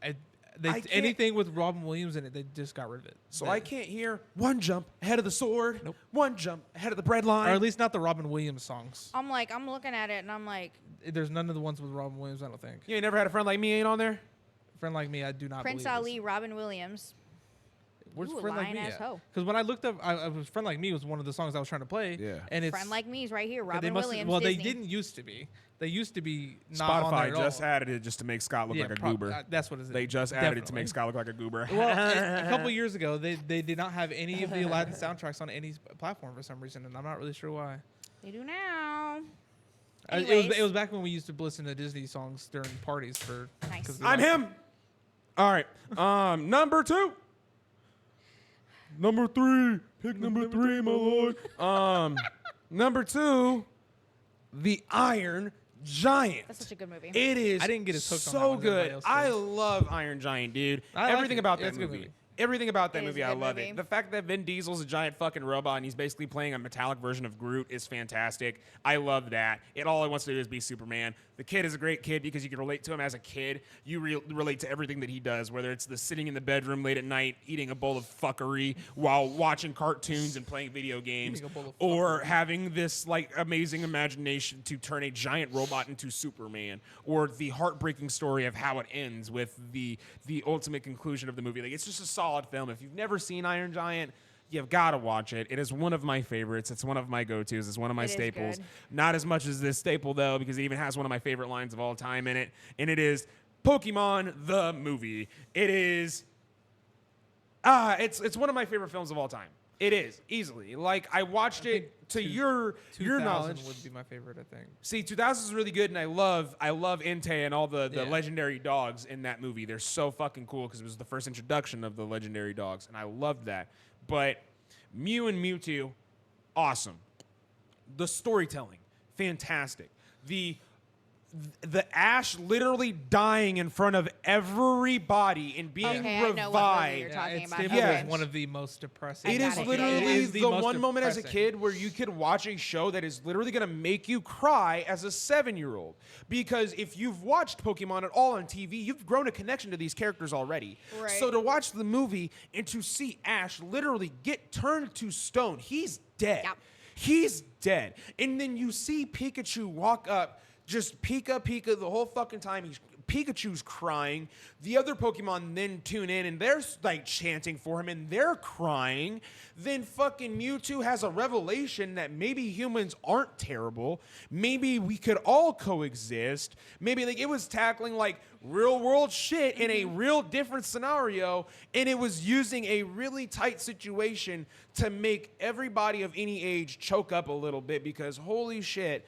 I can't-
Anything with Robin Williams in it, they just got rid of it.
So I can't hear one jump ahead of the sword,
Nope.
one jump ahead of the bread line.
or at least not the Robin Williams songs.
I'm looking at it and I'm like,
There's none of the ones with Robin Williams. I don't think.
You ain't never had a friend like me ain't on there?
Friend Like Me, I do not.
Prince
believe
Ali,
this.
Robin Williams.
Where's
Ooh,
Friend Like Me?
lying-ass hoe.
Because when I looked up, I was Friend Like Me was one of the songs I was trying to play.
Yeah.
And it's
Friend Like Me is right here.
they
Robin
must-
Williams.
Well,
Disney.
they didn't used to be. They used to be not on there
Spotify
at
just
all.
added it just to make Scott look like a goober.
That's what it is.
They just added it to
Definitely.
make Scott look like a goober.
Well, a couple years ago, they did not have any of the Aladdin soundtracks on any platform for some reason, and I'm not really sure why.
They do now.
It was back when we used to listen to Disney songs during parties for.
Nice.
'cause we
I'm
liked-
him. All right. Number 2. Number 3. Pick number 3, my lord. Number 2, The Iron Giant.
That's such a good movie.
It is
I didn't get as hooked on that
so
one as everybody
good.
else
I
did.
love Iron Giant, dude.
I like
Everything
it.
about
Yeah,
that
it's a good
movie.
movie.
Everything about that
It is
movie,
a
I
good
love
movie.
it. The fact that Vin Diesel's a giant fucking robot and he's basically playing a metallic version of Groot is fantastic. I love that. All he wants to do is be Superman. The kid is a great kid because you can relate to him as a kid. You relate to everything that he does, whether it's the sitting in the bedroom late at night eating a bowl of fuckery while watching cartoons and playing video games,
Eating a bowl of
or having this like amazing imagination to turn a giant robot into Superman, or the heartbreaking story of how it ends with the ultimate conclusion of the movie. Like, it's just a solid film. If you've never seen Iron Giant, you've got to watch it. It is one of my favorites. It's one of my go-tos. It's one of my
It is
staples.
good.
Not as much as this staple, though, because it even has one of my favorite lines of all time in it, and it is Pokemon the movie. It is it's one of my favorite films of all time. It is, easily. Like, I watched it to your
2000
knowledge.
would be my favorite, I think.
See, 2000 is really good, and I love Entei and all the
Yeah.
legendary dogs in that movie. They're so fucking cool because it was the first introduction of the legendary dogs, and I loved that. But Mew and Mewtwo, awesome. The storytelling, fantastic. The Ash literally dying in front of everybody and being
Okay, I know what movie you're
revived.
talking about.
Staples
Yeah.
is one of the most depressing.
I
It
got
is
it.
literally
It is
the
most
one moment as a
depressing.
kid where you could watch a show that is literally going to make you cry as a 7-year-old. Because if you've watched Pokemon at all on TV, you've grown a connection to these characters already.
Right.
So to watch the movie and to see Ash literally get turned to stone, he's dead.
Yep.
He's dead. And then you see Pikachu walk up
just Pika the whole fucking time. Pikachu's crying. The other Pokemon then tune in and they're like chanting for him and they're crying. Then fucking Mewtwo has a revelation that maybe humans aren't terrible. Maybe we could all coexist. Maybe like it was tackling like real world shit in a real different scenario, and it was using a really tight situation to make everybody of any age choke up a little bit because holy shit.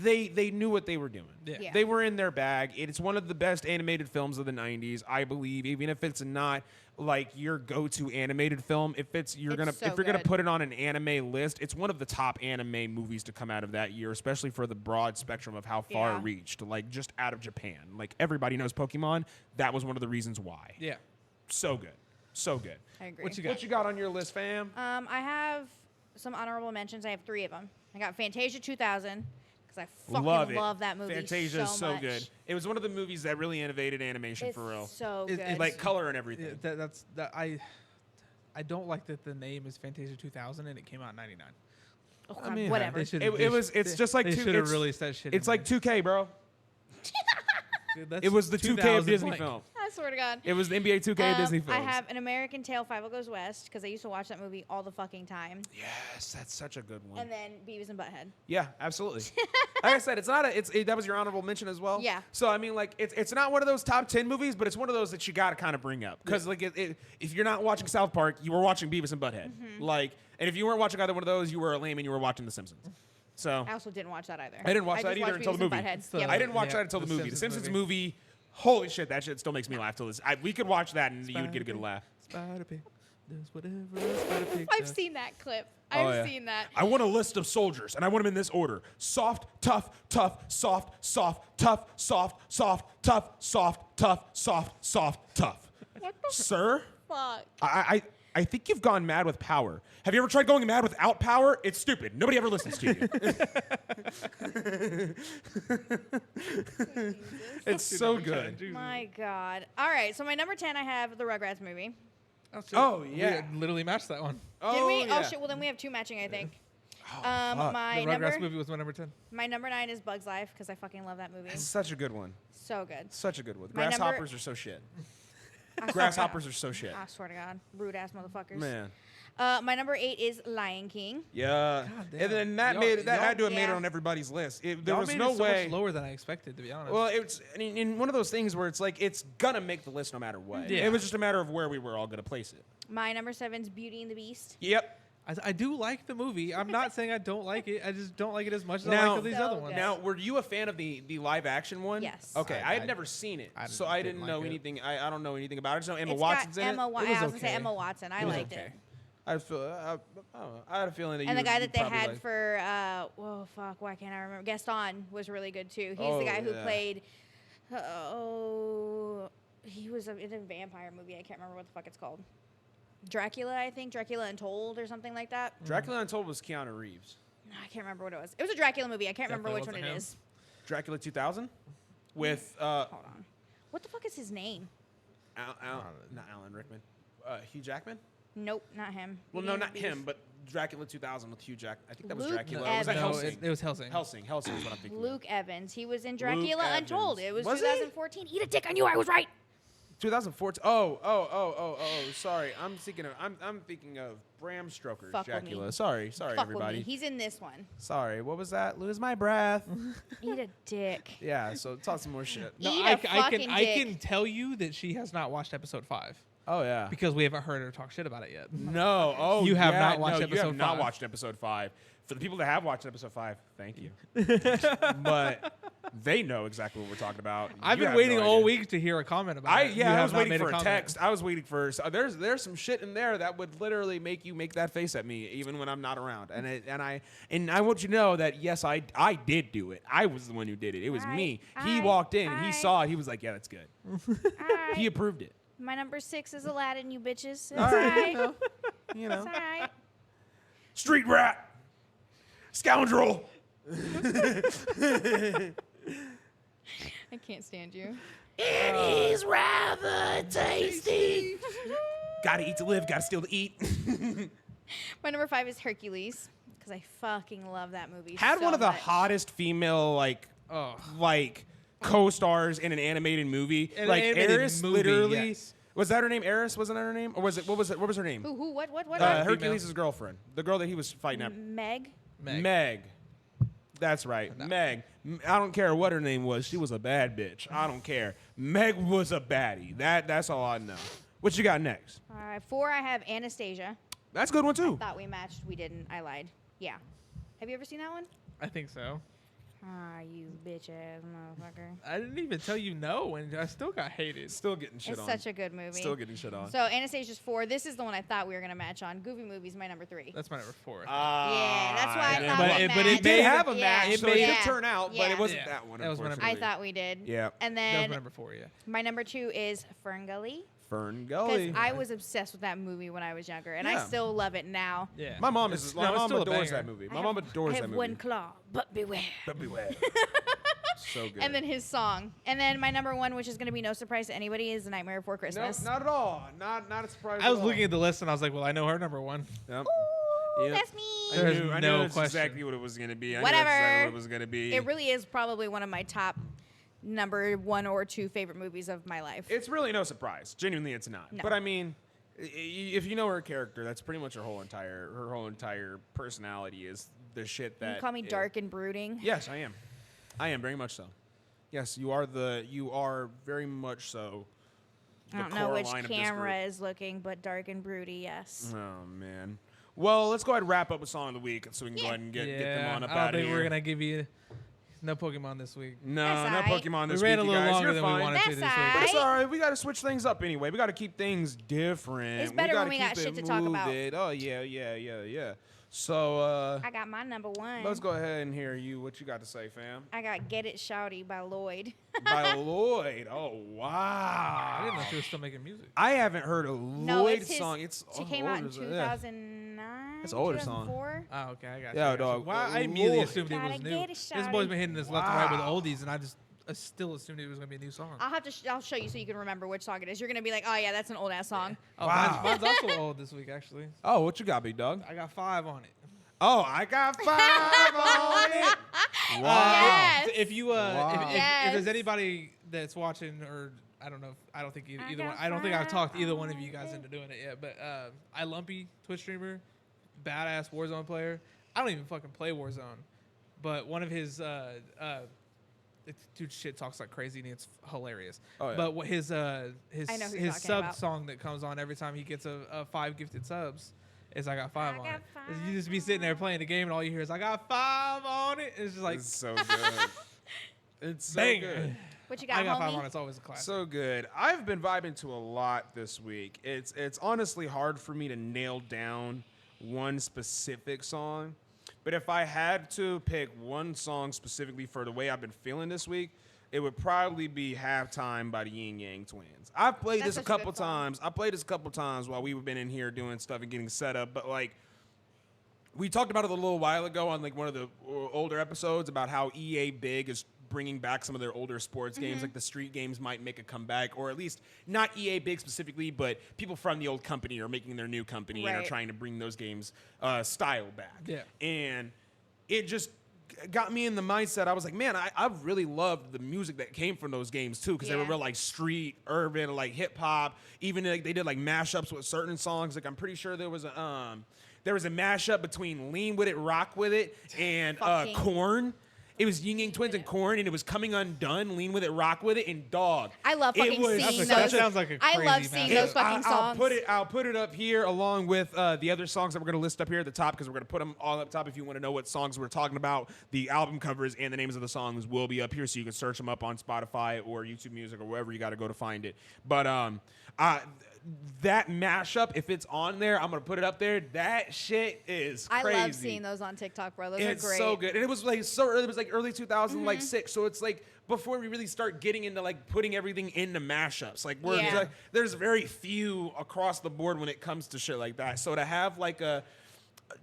They knew what they were doing.
Yeah.
They were in their bag. It's one of the best animated films of the 90s, I believe, even if it's not like your go-to animated film. If you're gonna
good.
put it on an anime list, it's one of the top anime movies to come out of that year, especially for the broad spectrum of how far
Yeah.
it reached. Like just out of Japan. Like everybody knows Pokemon. That was one of the reasons why.
Yeah.
So good. So good.
I agree.
What you got?
What you got on your list, fam?
I have some honorable mentions. I have 3 of them. I got Fantasia 2000 because I fucking love that movie.
Fantasia is so
much.
good. It was one of the movies that really innovated animation
It's
for real.
so
It-
good.
it's
Like color and everything.
I don't like that the name is Fantasia 2000 and it came out in 99.
Oh,
I mean,
whatever.
They should.
It's just like
they
two-
should have
it's-
released that shit.
It's
in
like 2K, bro.
there. Dude, that's
It was the 2K of
2000
Disney
blank.
film.
I swear to God.
It was the NBA 2K of Disney films.
I have An American Tail, 5 Goes West, because I used to watch that movie all the fucking time.
Yes, that's such a good one.
And then Beavis and Butthead.
Yeah, absolutely. Like I said, it's not that was your honorable mention as well.
Yeah.
So I mean, like, it's not one of those top 10 movies, but it's one of those that you got to kind of bring up because like if you're not watching South Park, you were watching Beavis and Butthead. Like, and if you weren't watching either one of those, you were a lame and you were watching The Simpsons. So
I also didn't watch that either.
I didn't watch that
just
either
watched
until the
Beavis and
movie.
Butthead.
It's the-
Yep.
I didn't watch
Yeah,
that until the
The
movie. The
Simpsons
Simpsons movie. Holy shit, that shit still makes me laugh till this. We could watch that and you would get a good laugh.
Spider Pig does whatever a Spider Pig
I've
does.
seen that clip.
Oh,
I've
yeah.
seen that.
I want a list of soldiers, and I want them in this order: soft, tough, tough, soft, soft, tough, soft, soft, tough, soft, tough, soft, soft, tough.
What the
Sir,
fuck?
I think you've gone mad with power. Have you ever tried going mad without power? It's stupid. Nobody ever listens to you. It's so good.
My God. All right, so my number 10, I have the Rugrats movie.
shit.
Oh,
We
yeah.
literally matched that one.
Did we?
yeah.
Oh shit. Well, then we have 2 matching, I think.
fuck.
My
The
number
Rugrats movie was my number 10.
my number 9 is Bug's Life because I fucking love that movie.
It's such a good one.
So good.
Such a good one.
My number-
Grasshoppers are so shit.
I swear
Grasshoppers
to
are so shit.
God. I swear to God, rude ass motherfuckers.
Man.
My number 8 is Lion King.
Yeah.
God damn.
And then that
Y'all-
made it, that
y'all-
had to have made it
Yeah.
on everybody's list. There
Y'all
was
made
no
it so
way.
much lower than I expected, to be honest.
Well, it's in one of those things where it's like it's gonna make the list no matter what.
Yeah.
It was just a matter of where we were all gonna place it.
My number 7 is Beauty and the Beast.
Yep.
I do like the movie. I'm not saying I don't like it. I just don't like it as much as I
Now-
like all these
So
other ones.
good.
Now, were you a fan of the live action one?
Yes.
Okay, I had
I-
never seen it,
I
so I
didn't
didn't know
like it.
anything. I don't know anything about it. I just know Emma
It's
Watson's
got
in
Emma
it.
Wa-
It
I
was
was gonna say
okay.
Emma Watson. I
It was
liked
okay.
it.
I feel. I don't know. I had a feeling that you
And the
would-
guy
you'd
that they
probably
had
like.
for whoa fuck, why can't I remember? Gaston was really good too. He's
Oh,
the guy who
yeah.
played he was in a vampire movie. I can't remember what the fuck it's called. Dracula, I think. Dracula Untold or something like that.
Dracula Untold was Keanu Reeves.
I can't remember what it was. It was a Dracula movie. I can't remember
Definitely
which one it
wasn't
is.
Dracula 2000 with
Hold on. What the fuck is his name?
not Alan Rickman. Hugh Jackman?
Nope, not him.
Well,
Beauty
no,
and the
not
Beast.
him, but Dracula 2000 with Hugh Jackman. I think that was
Luke
Dracula.
Evans.
Was that
No,
Helsing?
it was Helsing.
Helsing is what I'm thinking. of.
Luke Evans. He was in Dracula
Evans.
Untold. It was
Was he?
2014. Eat a dick. I knew I was right.
2014. Oh. Sorry, I'm thinking of Bram Stoker's
Fuck with
Dracula.
me.
Sorry,
Fuck
everybody.
with me. He's in this one.
Sorry, what was that? Lose my breath.
Eat a dick.
Yeah, so talk some more shit.
No,
Eat
I
a
can
fucking
tell you that she has not watched episode 5
Oh yeah.
because we haven't heard her talk shit about it yet.
No. Oh,
You have
yeah,
not watched
no, you have
episode
not
5.
watched episode 5. For the people that have watched episode 5, thank you. But they know exactly what we're talking about.
I've
You
been
have
waiting
no
all
idea.
week to hear a comment about it. You
I
have
was
not
waiting
made
for a
comment.
text. I was waiting for. So there's some shit in there that would literally make you make that face at me even when I'm not around. And I want you to know that yes, I did do it. I was the one who did it. It was me. He walked in and he saw it. He was like, yeah, that's good.
Alright.
He approved it.
My number 6 is Aladdin, you bitches. It's
All right.
alright.
You
It's
know,
alright.
street rat, scoundrel.
I can't stand you.
It is rather tasty. Gotta eat to live. Gotta steal to eat.
My number 5 is Hercules because I fucking love that movie.
Had
so
one of the
much.
hottest female
like co-stars in an animated movie.
An
like
animated
Eris,
movie,
literally.
yes.
Was that her name? Eris? Wasn't that her name? Or was it? What was it? What was her name?
Who? What?
Hercules' girlfriend, the girl that he was fighting at.
Meg.
Meg. That's right.
No.
Meg. I don't care what her name was. She was a bad bitch. I don't care. Meg was a baddie. That's all I know. What you got next?
All right, 4. I have Anastasia.
That's a good one too.
Thought we matched. We didn't. I lied. Yeah. Have you ever seen that one?
I think so.
Ah, you bitch ass motherfucker.
I didn't even tell you no, and I still got hated.
Still getting shit
It's
on.
such a good movie.
Still getting shit on.
So Anastasia's 4. This is the one I thought we were gonna match on. Goofy Movie's my number 3.
That's my number 4.
Yeah, that's why I
yeah.
thought
But
we
it- but
matched.
it
Did
made-
have a
Yeah.
match, so it
Yeah.
could turn out, but
Yeah.
it wasn't
Yeah.
that one.
That was my number
I
unfortunately.
thought we did.
Yeah.
And
That was
then
my number 4, yeah.
my number 2 is Ferngully.
Fern
Because
Gully.
I was obsessed with that movie when I was younger, and I
Yeah.
still love it now.
Yeah.
My mom
It's-
is.
no,
My
it's
mom
still a
adores
banger.
that movie.
I
My mom
have-
adores
I
that
have
movie.
one claw, but beware.
But beware. So good.
And then his song. And then my number 1, which is going to be no surprise to anybody, is The Nightmare Before
no,
Christmas.
not at all. Not a surprise.
I was
at all.
looking at the list, and I was like, well, I know her number 1.
Yep.
Ooh,
Yep.
that's me.
There's
I knew
no
that's
question.
exactly what it was going to be. I
Whatever.
knew that's exactly what it was going to be.
It really is probably one of my top number 1 or 2 favorite movies of my life.
It's really no surprise. Genuinely, it's not.
No.
But I mean, if you know her character, that's pretty much her whole entire personality is the shit that.
You call me
is-
dark and brooding.
Yes, I am. I am very much so. Yes, you are very much so.
I don't
the
know
core
which
line of this
camera
group.
is looking, but dark and broody, yes.
Oh man. Well, let's go ahead and wrap up with song of the week, so we can go
Yeah.
ahead and get them on up
I don't
out of
think
here.
we're gonna give you no Pokemon this week.
No,
That's
no
all right.
Pokemon
We
this
ran
week,
a
you
little
guys.
longer
You're
than
fine.
we wanted to
That's
this
all
week.
But it's
right.
all right. We got to switch things up anyway. We got to keep things different.
It's better
gotta
when we got
keep
shit
it
to talk about.
moving. Oh yeah. So
I got my number 1.
let's go ahead and hear what you got to say, fam.
I got Get It Shouty by Lloyd.
By Lloyd. Oh
I
wow.
didn't know she was still making music.
I haven't heard a
No,
Lloyd
it's his,
song. It's
she
how
came
old
out in
is it? Yeah.
2009.
It's an older song.
2004.
Oh, okay, I got
Yeah,
you.
dog.
Why I immediately
Lloyd.
assumed it was
Gotta
new.
get it,
This
shawty.
boy's been hitting this left and right with
Wow.
oldies, and I still assumed it was gonna be a new song.
I'll have to. I'll show you so you can remember which song it is. You're gonna be like, oh yeah, that's an old ass song.
Oh,
Wow.
mine's also old this week, actually.
Oh, what you got, big dog?
I got 5 on it.
Oh, I got 5 on it. Wow.
Yes.
If you
Wow.
if there's
Yes.
anybody that's watching, or I don't know, I don't think
I
either one.
got
I don't think I've
5
talked either one of
on
you guys
it.
into doing it yet. But I Lumpy, Twitch streamer, badass Warzone player. I don't even fucking play Warzone, but one of his dude shit talks like crazy and it's hilarious.
Oh, yeah.
But what his
I know who you're
his
talking
sub
about.
song that comes on every time he gets a 5 gifted subs is I got 5
I
on
got
it. Is
5
you just be sitting there playing the game and all you hear is I got 5 on it. It's just like
It's so good. It's so
bang.
good.
What you got,
I got 5
homie?
on it. It's always a classic.
So good. I've been vibing to a lot this week. It's honestly hard for me to nail down one specific song. But if I had to pick one song specifically for the way I've been feeling this week, it would probably be Halftime by the Yin Yang Twins. I've played
That's
this a
such a good
couple
song.
times. I played this a couple times while we've been in here doing stuff and getting set up. But like, we talked about it a little while ago on like one of the older episodes about how EA Big is bringing back some of their older sports games, like the street games might make a comeback, or at least not EA Big specifically, but people from the old company are making their new company and are
Right.
trying to bring those games style back.
Yeah.
And it just got me in the mindset. I was like, man, I really loved the music that came from those games too, because they were
Yeah.
real like street, urban, like hip hop. Even like they did like mashups with certain songs. Like I'm pretty sure there was a mashup between Lean With It, Rock With It, and
Fucking-
Korn. It was Yin Yang Twins and Korn, and it was Coming Undone, Lean With It, Rock With It, and Dog.
I love
It
fucking
was
seeing
That
those.
sounds like a
I love
crazy
seeing
mashup.
those fucking songs.
I'll put it up here along with the other songs that we're gonna list up here at the top, because we're gonna put them all up top. If you want to know what songs we're talking about, the album covers and the names of the songs will be up here, so you can search them up on Spotify or YouTube Music or wherever you got to go to find it. But that mashup, if it's on there, I'm gonna put it up there. That shit is
I
crazy.
love seeing those on TikTok, bro. Those
It's
are great.
so good, and it was like it was like early 2006. So it's like before we really start getting into like putting everything into mashups. Like
Yeah.
there's very few across the board when it comes to shit like that. So to have like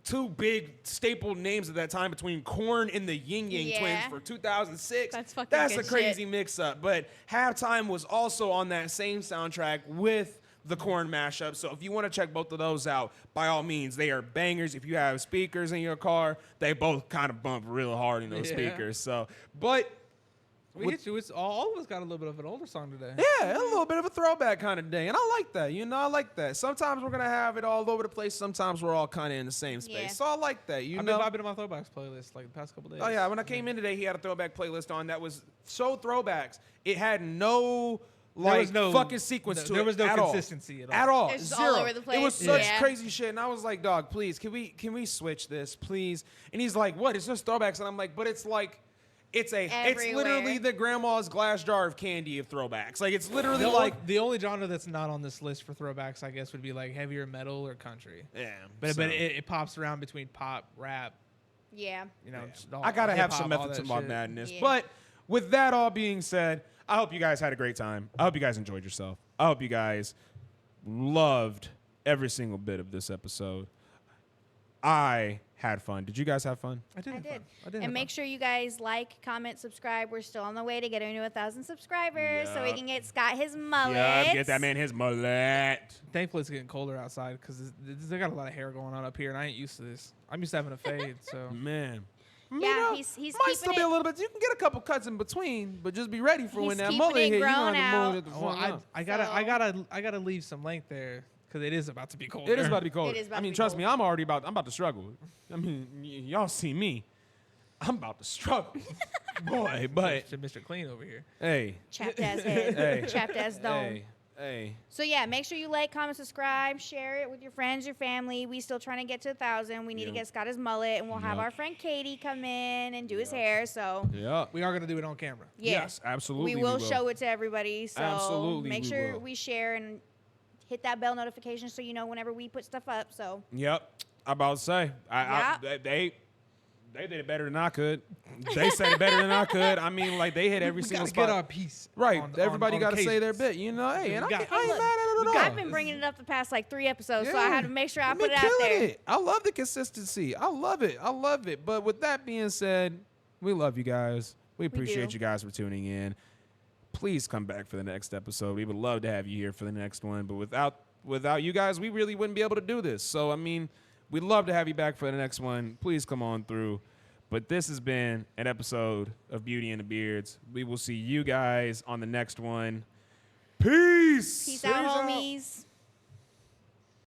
two big staple names at that time between Korn and the Yin Yang Twins
Yeah.
for 2006.
That's fucking
That's
good
a crazy
shit.
mix up. But Halftime was also on that same soundtrack with the Korn mashup. So if you want to check both of those out, by all means, they are bangers. If you have speakers in your car, they both kind of bump real hard in those
Yeah.
speakers. So, but
We hit you. It's all of us got a little bit of an older song today.
Yeah, a little bit of a throwback kind of day. And I like that. I like that. Sometimes we're going to have it all over the place. Sometimes we're all kind of in the same space.
Yeah.
So I like that.
I've been vibing to my throwbacks playlist like the past couple days.
Oh, yeah. When I came in today, he had a throwback playlist on that was so throwbacks. It had no... Like fucking sequence to it.
There was no
at
consistency
all.
at all.
At all.
It was just
Zero.
all over the place.
It was such
Yeah.
crazy shit. And I was like, dog, please, can we switch this, please? And he's like, what? It's just throwbacks. And I'm like, but it's like, it's
Everywhere.
literally the grandma's glass jar of candy of throwbacks. Like, it's literally
The only genre that's not on this list for throwbacks, I guess, would be like heavier metal or country.
yeah.
But
so-
it pops around between pop, rap.
Yeah.
You know,
I gotta have some
hip-hop, all
method to
that
my
shit.
madness.
Yeah.
But with that all being said, I hope you guys had a great time. I hope you guys enjoyed yourself. I hope you guys loved every single bit of this episode. I had fun. Did you guys have fun?
I did.
I
have
did.
fun. I did.
And make sure you guys like, comment, subscribe. We're still on the way to getting to 1,000 subscribers so we
Yup.
can get Scott his mullet.
Yeah, get that man his mullet.
Thankfully, it's getting colder outside because they got a lot of hair going on up here, and I ain't used to this. I'm used to having a fade, so.
Man.
Yeah, he's
might
keeping
still be
it-
a little bit. You can get a couple cuts in between, but just be ready for
He's
when that
keeping
mullet
it
hit. You
grown
know the
out.
mullet at the
Well,
front.
I gotta leave some length there because it is about to be colder.
It is about to be cold.
It is about
I
to
mean,
be
trust
cold.
me, I'm about to struggle. I mean, y'all see me. I'm about to struggle. Boy, but
Mr. Clean over here.
hey,
Chapped ass head.
Hey.
Chapped ass dome.
hey.
So yeah, make sure you like, comment, subscribe, share it with your friends, your family. We still trying to get to 1,000. We need to
Yep.
get Scott his mullet, and we'll have
Yep.
our friend Katie come in and do his hair. So
Yeah.
We are gonna do it on camera.
yeah,
Yes, absolutely.
we will show it to everybody. So
Absolutely,
make
we
sure
will.
we share and hit that bell notification so you know whenever we put stuff up. So
Yep. I'm about to say. They did it better than I could. They said it better than I could. I mean, like they hit every
We
single
gotta
spot.
get our piece.
Right.
on-
Everybody
on
got to say their
occasions.
bit. You know, hey, and
We
I
got-
ain't mad at it at all.
I've been bringing it up the past like 3 episodes, so I
Yeah.
had to make sure I
I've
put
been
it out
killing
there.
it. I love the consistency. I love it. I love it. But with that being said, we love you guys. We appreciate
do.
you guys for tuning in. Please come back for the next episode. We would love to have you here for the next one. But without you guys, we really wouldn't be able to do this. So I mean, we'd love to have you back for the next one. Please come on through. But this has been an episode of Beauty and the Beards. We will see you guys on the next one. Peace.
Peace out, homies.